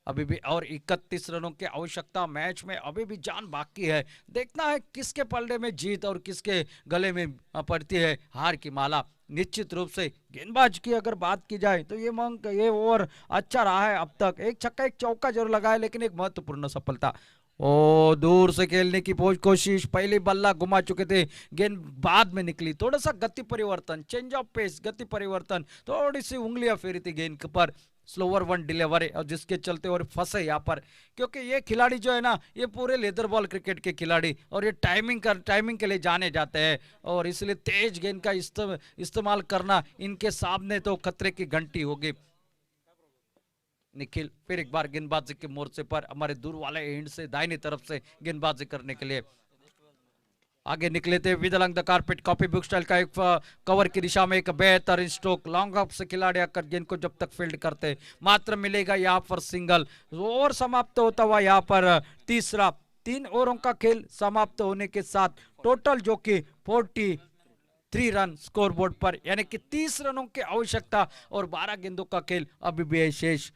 अभी भी और 31 रनों की आवश्यकता, मैच में अभी भी जान बाकी है। देखना है किसके पलड़े में जीत और किसके गले में पड़ती है हार की माला। निश्चित रूप से गेंदबाज की अगर बात की जाए तो ये ओवर अच्छा रहा है अब तक। एक छक्का एक चौका जरूर लगा है, लेकिन एक महत्वपूर्ण सफलता। ओ दूर से खेलने की कोशिश, पहले बल्ला घुमा चुके थे, गेंद बाद में निकली। थोड़ा सा गति परिवर्तन, चेंज ऑफ पेस, गति परिवर्तन, थोड़ी सी उंगलियां फेरी थी गेंद पर, स्लोअर वन डिलीवरी, और जिसके चलते और फंसे यहाँ पर। क्योंकि ये खिलाड़ी जो है ना, ये पूरे लेदर बॉल क्रिकेट के खिलाड़ी और ये टाइमिंग के लिए जाने जाते हैं और इसलिए तेज गेंद का इस्तेमाल करना इनके सामने तो खतरे की घंटी होगी। निखिल फिर एक बार गेंदबाजी के मोर्चे पर हमारे दूर वाले एंड से दाहिनी तरफ से गेंदबाजी करने के लिए आगे निकले थे। With along the carpet, copy book style का एक कवर की दिशा में एक बेहतरीन स्ट्रोक, लॉन्ग ऑफ से खिलाड़ी आकर गेंद को जब तक फील्ड करते मात्र मिलेगा यहाँ पर सिंगल। ओवर समाप्त होता हुआ यहाँ पर तीसरा, 3 ओवरों का खेल समाप्त होने के साथ टोटल जो कि 43 रन स्कोर बोर्ड पर, यानी कि 30 रनों की आवश्यकता और 12 गेंदों का खेल अभी भी है शेष।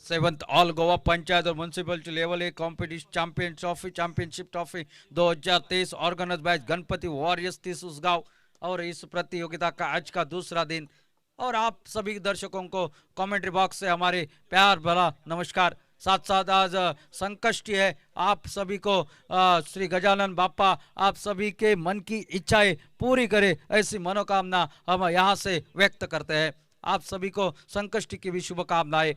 7th ऑल गोवा पंचायत और municipality level a competition championship trophy 2023 organise by Ganpati warriors Tisusgaon. और इस प्रतियोगिता का आज का दूसरा दिन। और आप सभी दर्शकों को कमेंट्री बॉक्स से हमारे प्यार भरा नमस्कार। साथ साथ आज संकष्टी है। आप सभी को श्री गजानन बापा आप सभी के मन की इच्छाएं पूरी करे, ऐसी मनोकामना हम यहाँ से व्यक्त करते हैं। आप सभी को संकष्टी की भी शुभकामनाएं।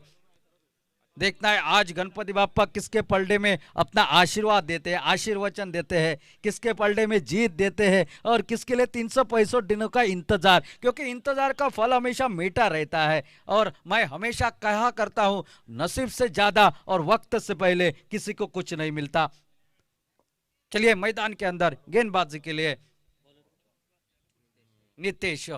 देखना है आज गणपति बापा किसके पलड़े में अपना आशीर्वाद देते हैं, आशीर्वचन देते हैं, किसके पलड़े में जीत देते हैं और किसके लिए 365 दिनों का इंतजार, क्योंकि इंतजार का फल हमेशा मीठा रहता है। और मैं हमेशा कहा करता हूं, नसीब से ज्यादा और वक्त से पहले किसी को कुछ नहीं मिलता। चलिए मैदान के अंदर गेंदबाजी के लिए नितेश,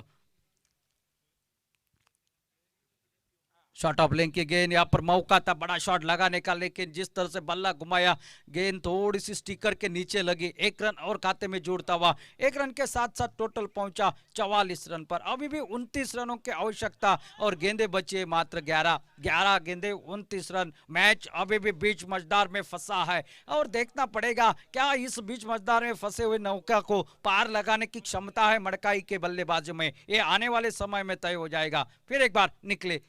शॉट ऑफ लेंथ की गेंद, यहाँ पर मौका था बड़ा शॉट लगाने का, लेकिन जिस तरह से बल्ला घुमाया गेंद थोड़ी सी स्टिकर के नीचे लगी। 1 रन और खाते में जुड़ता हुआ 1 रन के साथ साथ टोटल पहुंचा 44 रन पर। अभी भी 29 रनों की आवश्यकता और गेंदे बचे मात्र 11 गेंदे 29 रन। मैच अभी भी बीच मझदार में फंसा है और देखना पड़ेगा क्या इस बीच मझदार में फंसे हुए नौका को पार लगाने की क्षमता है मड़काई के बल्लेबाजों में। ये आने वाले समय में तय हो जाएगा। फिर एक बार निकले,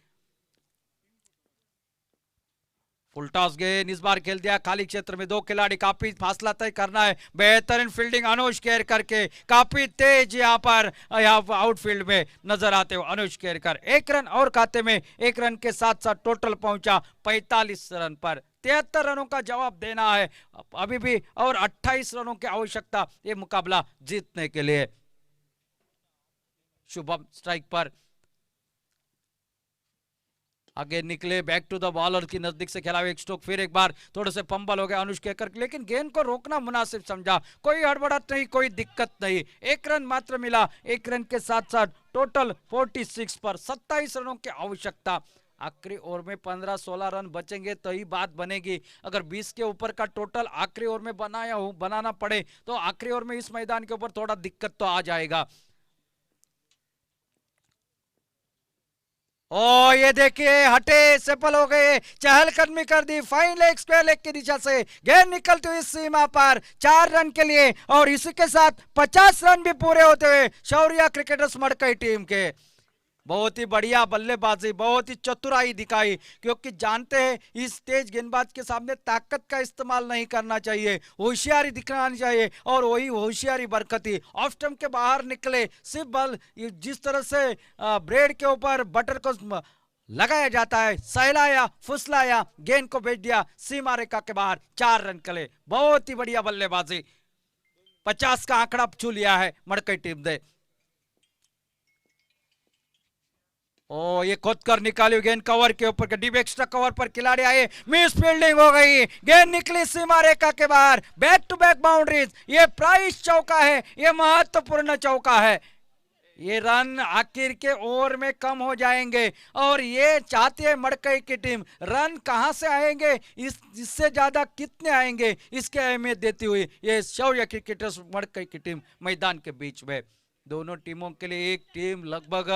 फुल टॉस गेंद, इस बार खेल दिया खाली क्षेत्र में। 2 खिलाड़ी, काफी फासला तय करना है। बेहतरीन फील्डिंग अनुज केरकर के, काफी तेज यहाँ पर आउटफील्ड में नजर आते हुए अनुज केरकर। 1 रन और खाते में, 1 रन के साथ साथ टोटल पहुंचा 45 रन पर। 73 रनों का जवाब देना है अभी भी और 28 रनों की आवश्यकता ये मुकाबला जीतने के लिए। शुभम स्ट्राइक पर, आगे निकले, बैक टू द बॉलर की नजदीक से खेला एक स्ट्रोक। फिर एक बार थोड़े से पंबल हो गया अनुज केकर, लेकिन गेंद को रोकना मुनासिब समझा। कोई हड़बड़ाहट नहीं, कोई दिक्कत नहीं। 1 रन मात्र मिला। 1 रन के साथ साथ टोटल 46 पर 27 रनों की आवश्यकता। आखिरी ओवर में 15-16 रन बचेंगे तो ही बात बनेगी। अगर 20 के ऊपर का टोटल आखिरी ओवर में बनाना पड़े तो आखिरी ओवर में इस मैदान के ऊपर थोड़ा दिक्कत तो आ जाएगा। ओ ये देखिए, हटे, सफल हो गए, चहलकदमी कर दी, फाइन लेग, स्क्वायर लेग की दिशा से गेंद निकलती हुई सीमा पर 4 रन के लिए। और इसी के साथ 50 रन भी पूरे होते हुए शौर्या क्रिकेटर्स मड़कई टीम के। बहुत ही बढ़िया बल्लेबाजी, बहुत ही चतुराई दिखाई, क्योंकि जानते हैं इस तेज गेंदबाज के सामने ताकत का इस्तेमाल नहीं करना चाहिए, होशियारी दिखानी चाहिए। और वही होशियारी बरकती ऑफ स्टंप के बाहर निकले, सिर्फ बल जिस तरह से ब्रेड के ऊपर बटर को लगाया जाता है, सहलाया फुसलाया, गेंद को भेज दिया सीमा रेखा के बाहर। 4 रन के लिए बहुत ही बढ़िया बल्लेबाजी। 50 का आंकड़ा छू लिया है मड़कई टीम ने। ओ ये खोद कर निकाली गेंद कवर के ऊपर, डीप एक्स्ट्रा कवर पर खिलाड़ी आए, मिस फील्डिंग हो गई, गेंद निकली सीमा रेखा के बाहर। बैक टू बैक बाउंड्रीज, ये प्राइस चौका है, ये महत्वपूर्ण चौका है। ये रन आखिर के ओवर में कम हो जाएंगे और ये चाहती है मड़कई की टीम। रन कहां से आएंगे, इससे ज्यादा कितने आएंगे, इसके अहमियत देती हुई ये शौर्य क्रिकेटर्स मड़कई की टीम मैदान के बीच में। दोनों टीमों के लिए एक टीम लगभग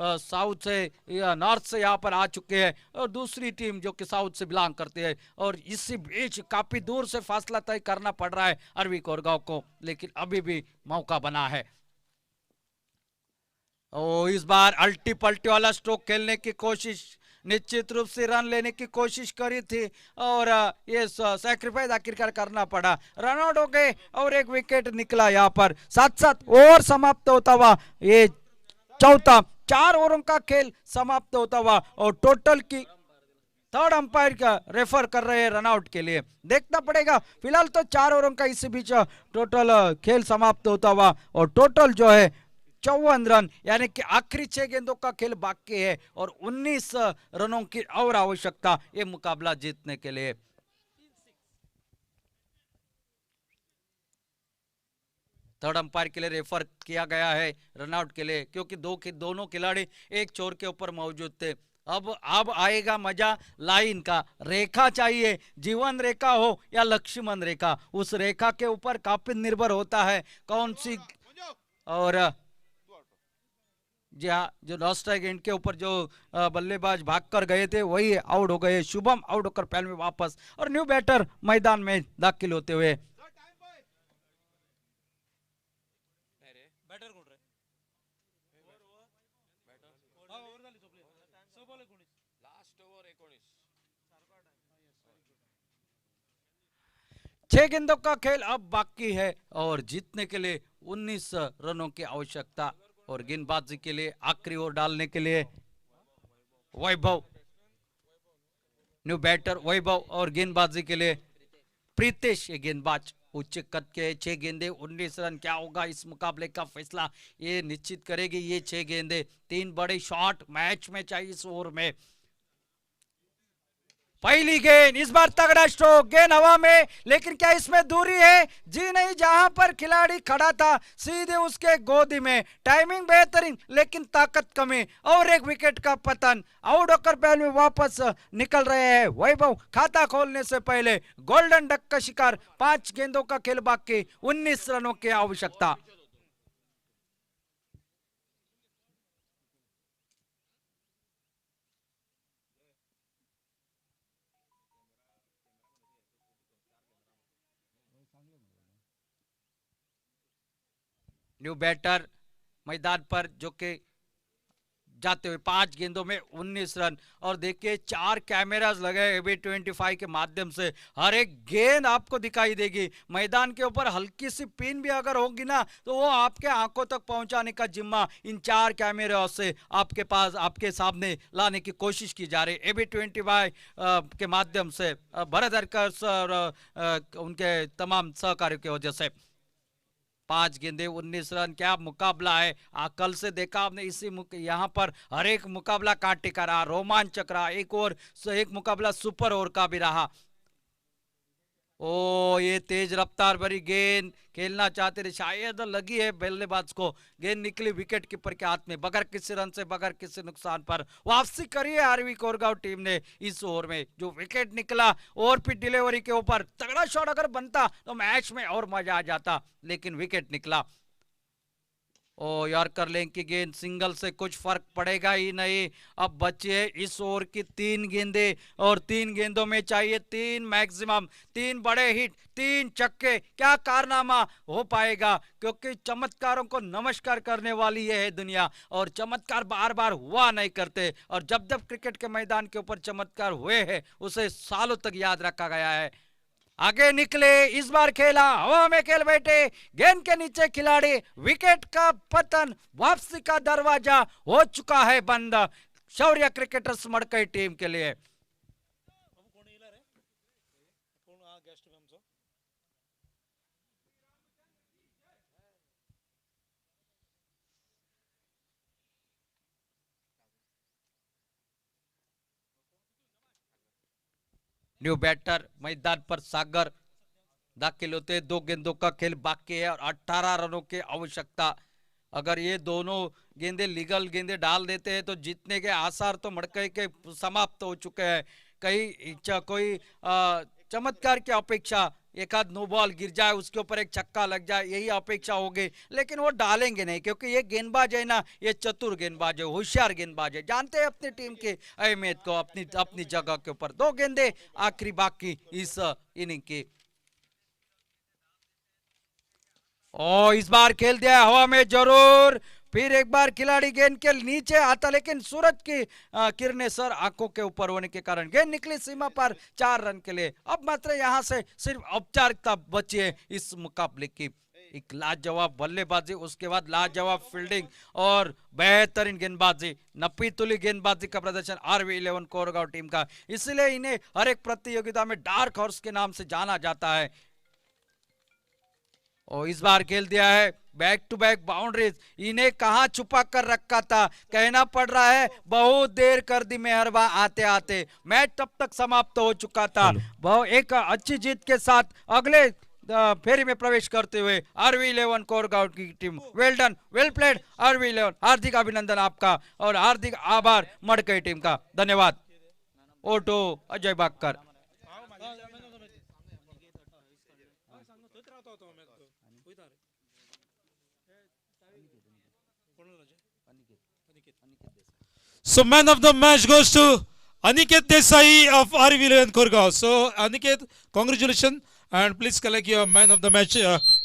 साउथ से या नॉर्थ से यहाँ पर आ चुके हैं और दूसरी टीम जो कि साउथ से बिलोंग करती है। और इसी बीच काफी दूर से फासला तय करना पड़ रहा है अरवी कोरगांव को, लेकिन अभी भी मौका बना है। ओ इस बार अल्टी पल्टी वाला स्ट्रोक खेलने की कोशिश, निश्चित रूप से रन लेने की कोशिश करी थी और ये सैक्रिफाइस आखिरकार करना पड़ा। रन आउट हो गए और एक विकेट निकला यहाँ पर। साथ साथ ओवर समाप्त होता हुआ ये चौथा 4 ओवरों का खेल समाप्त होता हुआ और टोटल की थर्ड अंपायर का रेफर कर रहे हैं रनआउट के लिए। देखना पड़ेगा, फिलहाल तो 4 ओवरों का इसी बीच टोटल खेल समाप्त होता हुआ और टोटल जो है 54 रन, यानी कि आखिरी 6 गेंदों का खेल बाकी है और 19 रनों की और आवश्यकता ये मुकाबला जीतने के लिए। थर्ड अंपायर के लिए रेफर किया गया है रनआउट के लिए, क्योंकि दोनों खिलाड़ी एक छोर के ऊपर मौजूद थे। अब आएगा मजा लाइन का। रेखा चाहिए, जीवन रेखा हो या लक्ष्मण रेखा, उस रेखा के ऊपर काफी निर्भर होता है कौन सी। और जी हाँ, जो लास्ट स्ट्राइक एंड के ऊपर जो बल्लेबाज भाग कर गए थे वही आउट हो गए। शुभम आउट होकर पहले में वापस और न्यू बैटर मैदान में दाखिल होते हुए। छह गेंदों का खेल अब बाकी है और जीतने के लिए 19 रनों की आवश्यकता और गेंदबाजी के लिए आखिरी ओवर डालने के लिए वैभव, न्यू बैटर वैभव और गेंदबाजी के लिए प्रीतेश ये गेंदबाज। उच्च कद के 6 गेंदे 19 रन। क्या होगा इस मुकाबले का फैसला ये निश्चित करेगी ये 6 गेंदे। 3 बड़े शॉट मैच में चाहिए इस ओवर में। पहली गेंद, इस बार तगड़ा स्ट्रोक, गेंद हवा में, लेकिन क्या इसमें दूरी है? जी नहीं, जहां पर खिलाड़ी खड़ा था सीधे उसके गोदी में। टाइमिंग बेहतरीन लेकिन ताकत कमी और एक विकेट का पतन। आउट होकर पहले में वापस निकल रहे हैं वैभव। खाता खोलने से पहले गोल्डन डक का शिकार। 5 गेंदों का खेल बाकी, 19 रनों की आवश्यकता। न्यू बैटर मैदान पर जो कि जाते हुए 5 गेंदों में 19 रन। और देखिए 4 कैमरास लगे एबी 25 के माध्यम से हर एक गेंद आपको दिखाई देगी। मैदान के ऊपर हल्की सी पिन भी अगर होगी ना तो वो आपके आंखों तक पहुंचाने का जिम्मा इन 4 कैमरा से आपके पास आपके सामने लाने की कोशिश की जा रही है एबी 25 के माध्यम से। भरत हरकर सर उनके तमाम सहकार्यों की वजह से। 5 गेंदे 19 रन। क्या मुकाबला है। कल से देखा आपने इसी यहाँ पर हर एक मुकाबला कांटे का रहा, रोमांचक रहा। एक और एक मुकाबला सुपर ओवर का भी रहा। ओ ये तेज रफ्तार भरी गेंद खेलना चाहते थे, शायद लगी है बल्लेबाज को। गेंद निकली विकेट कीपर के हाथ में बगैर किसी रन से, बगैर किसी नुकसान पर। वापसी करी है आरवी कोरगांव टीम ने इस ओवर में। जो विकेट निकला और फिर डिलीवरी के ऊपर तगड़ा शॉट अगर बनता तो मैच में और मजा आ जाता, लेकिन विकेट निकला। ओ यॉर्कर लेंथ की गेंद, सिंगल से कुछ फर्क पड़ेगा ही नहीं। अब बचे इस ओवर की 3 गेंदे और 3 गेंदों में चाहिए 3 मैक्सिमम, 3 बड़े हिट, 3 छक्के। क्या कारनामा हो पाएगा, क्योंकि चमत्कारों को नमस्कार करने वाली ये है दुनिया और चमत्कार बार बार हुआ नहीं करते। और जब जब क्रिकेट के मैदान के ऊपर चमत्कार हुए हैं उसे सालों तक याद रखा गया है। आगे निकले, इस बार खेला, हवा में खेल बैठे, गेंद के नीचे खिलाड़ी, विकेट का पतन। वापसी का दरवाजा हो चुका है बंद शौर्य क्रिकेटर्स मड़कई टीम के लिए। न्यू बैटर मैदान पर सागर दाखिल होते। 2 गेंदों का खेल बाकी है और 18 रनों की आवश्यकता। अगर ये दोनों गेंदे लीगल गेंदे डाल देते हैं तो जीतने के आसार तो मड़कई के समाप्त हो चुके हैं। कहीं कोई चमत्कार की अपेक्षा, एक आध नो बॉल गिर जाए, उसके ऊपर एक छक्का लग जाए, यही अपेक्षा होगी। लेकिन वो डालेंगे नहीं, क्योंकि ये गेंदबाज है ना, ये चतुर गेंदबाज है, होशियार गेंदबाज है, जानते हैं अपनी टीम की अहमियत को, अपनी अपनी जगह के ऊपर। 2 गेंदे आखिरी बाकी इस इनिंग की। ओ इस बार खेल दिया हवा में जरूर। फिर एक बार खिलाड़ी गेंद के नीचे आता, लेकिन सूरज की किरणें सर आंखों के ऊपर होने के कारण गेंद निकली सीमा पर 4 रन के लिए। अब मात्र यहां से सिर्फ औपचारिकता बची है इस मुकाबले की। एक लाजवाब बल्लेबाजी, उसके बाद लाजवाब फील्डिंग और बेहतरीन गेंदबाजी, नपी तुली गेंदबाजी का प्रदर्शन आरवी 11 कोरगांव टीम का। इसलिए इन्हें हर एक प्रतियोगिता में डार्क हॉर्स के नाम से जाना जाता है। और इस बार खेल दिया है बैक टू बैक बाउंड्रीज। इन्हें कहां छुपा कर रखा था, कहना पड़ रहा है बहुत देर कर दी मेहरबा आते आते। मैच तब तक समाप्त हो चुका था। बहुत एक अच्छी जीत के साथ अगले फेरी में प्रवेश करते हुए आरवी 11 कोरगांव की team. Well done, well played RV 11। हार्दिक अभिनंदन आपका और हार्दिक आभार मड़कई टीम का। धन्यवाद। ओटो Ajay Bagkar.
So man of the match goes to Aniket Desai of RV11 Korgaon. So Aniket, congratulations, and please collect your man of the match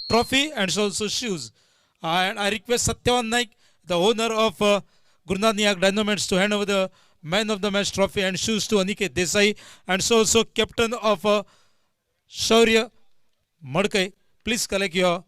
trophy and also shoes. And I request Satyavan Naik, the owner of Gurunanayak Dynamits, to hand over the man of the match trophy and shoes to Aniket Desai, and so also captain of Shaurya Madkai. Please collect your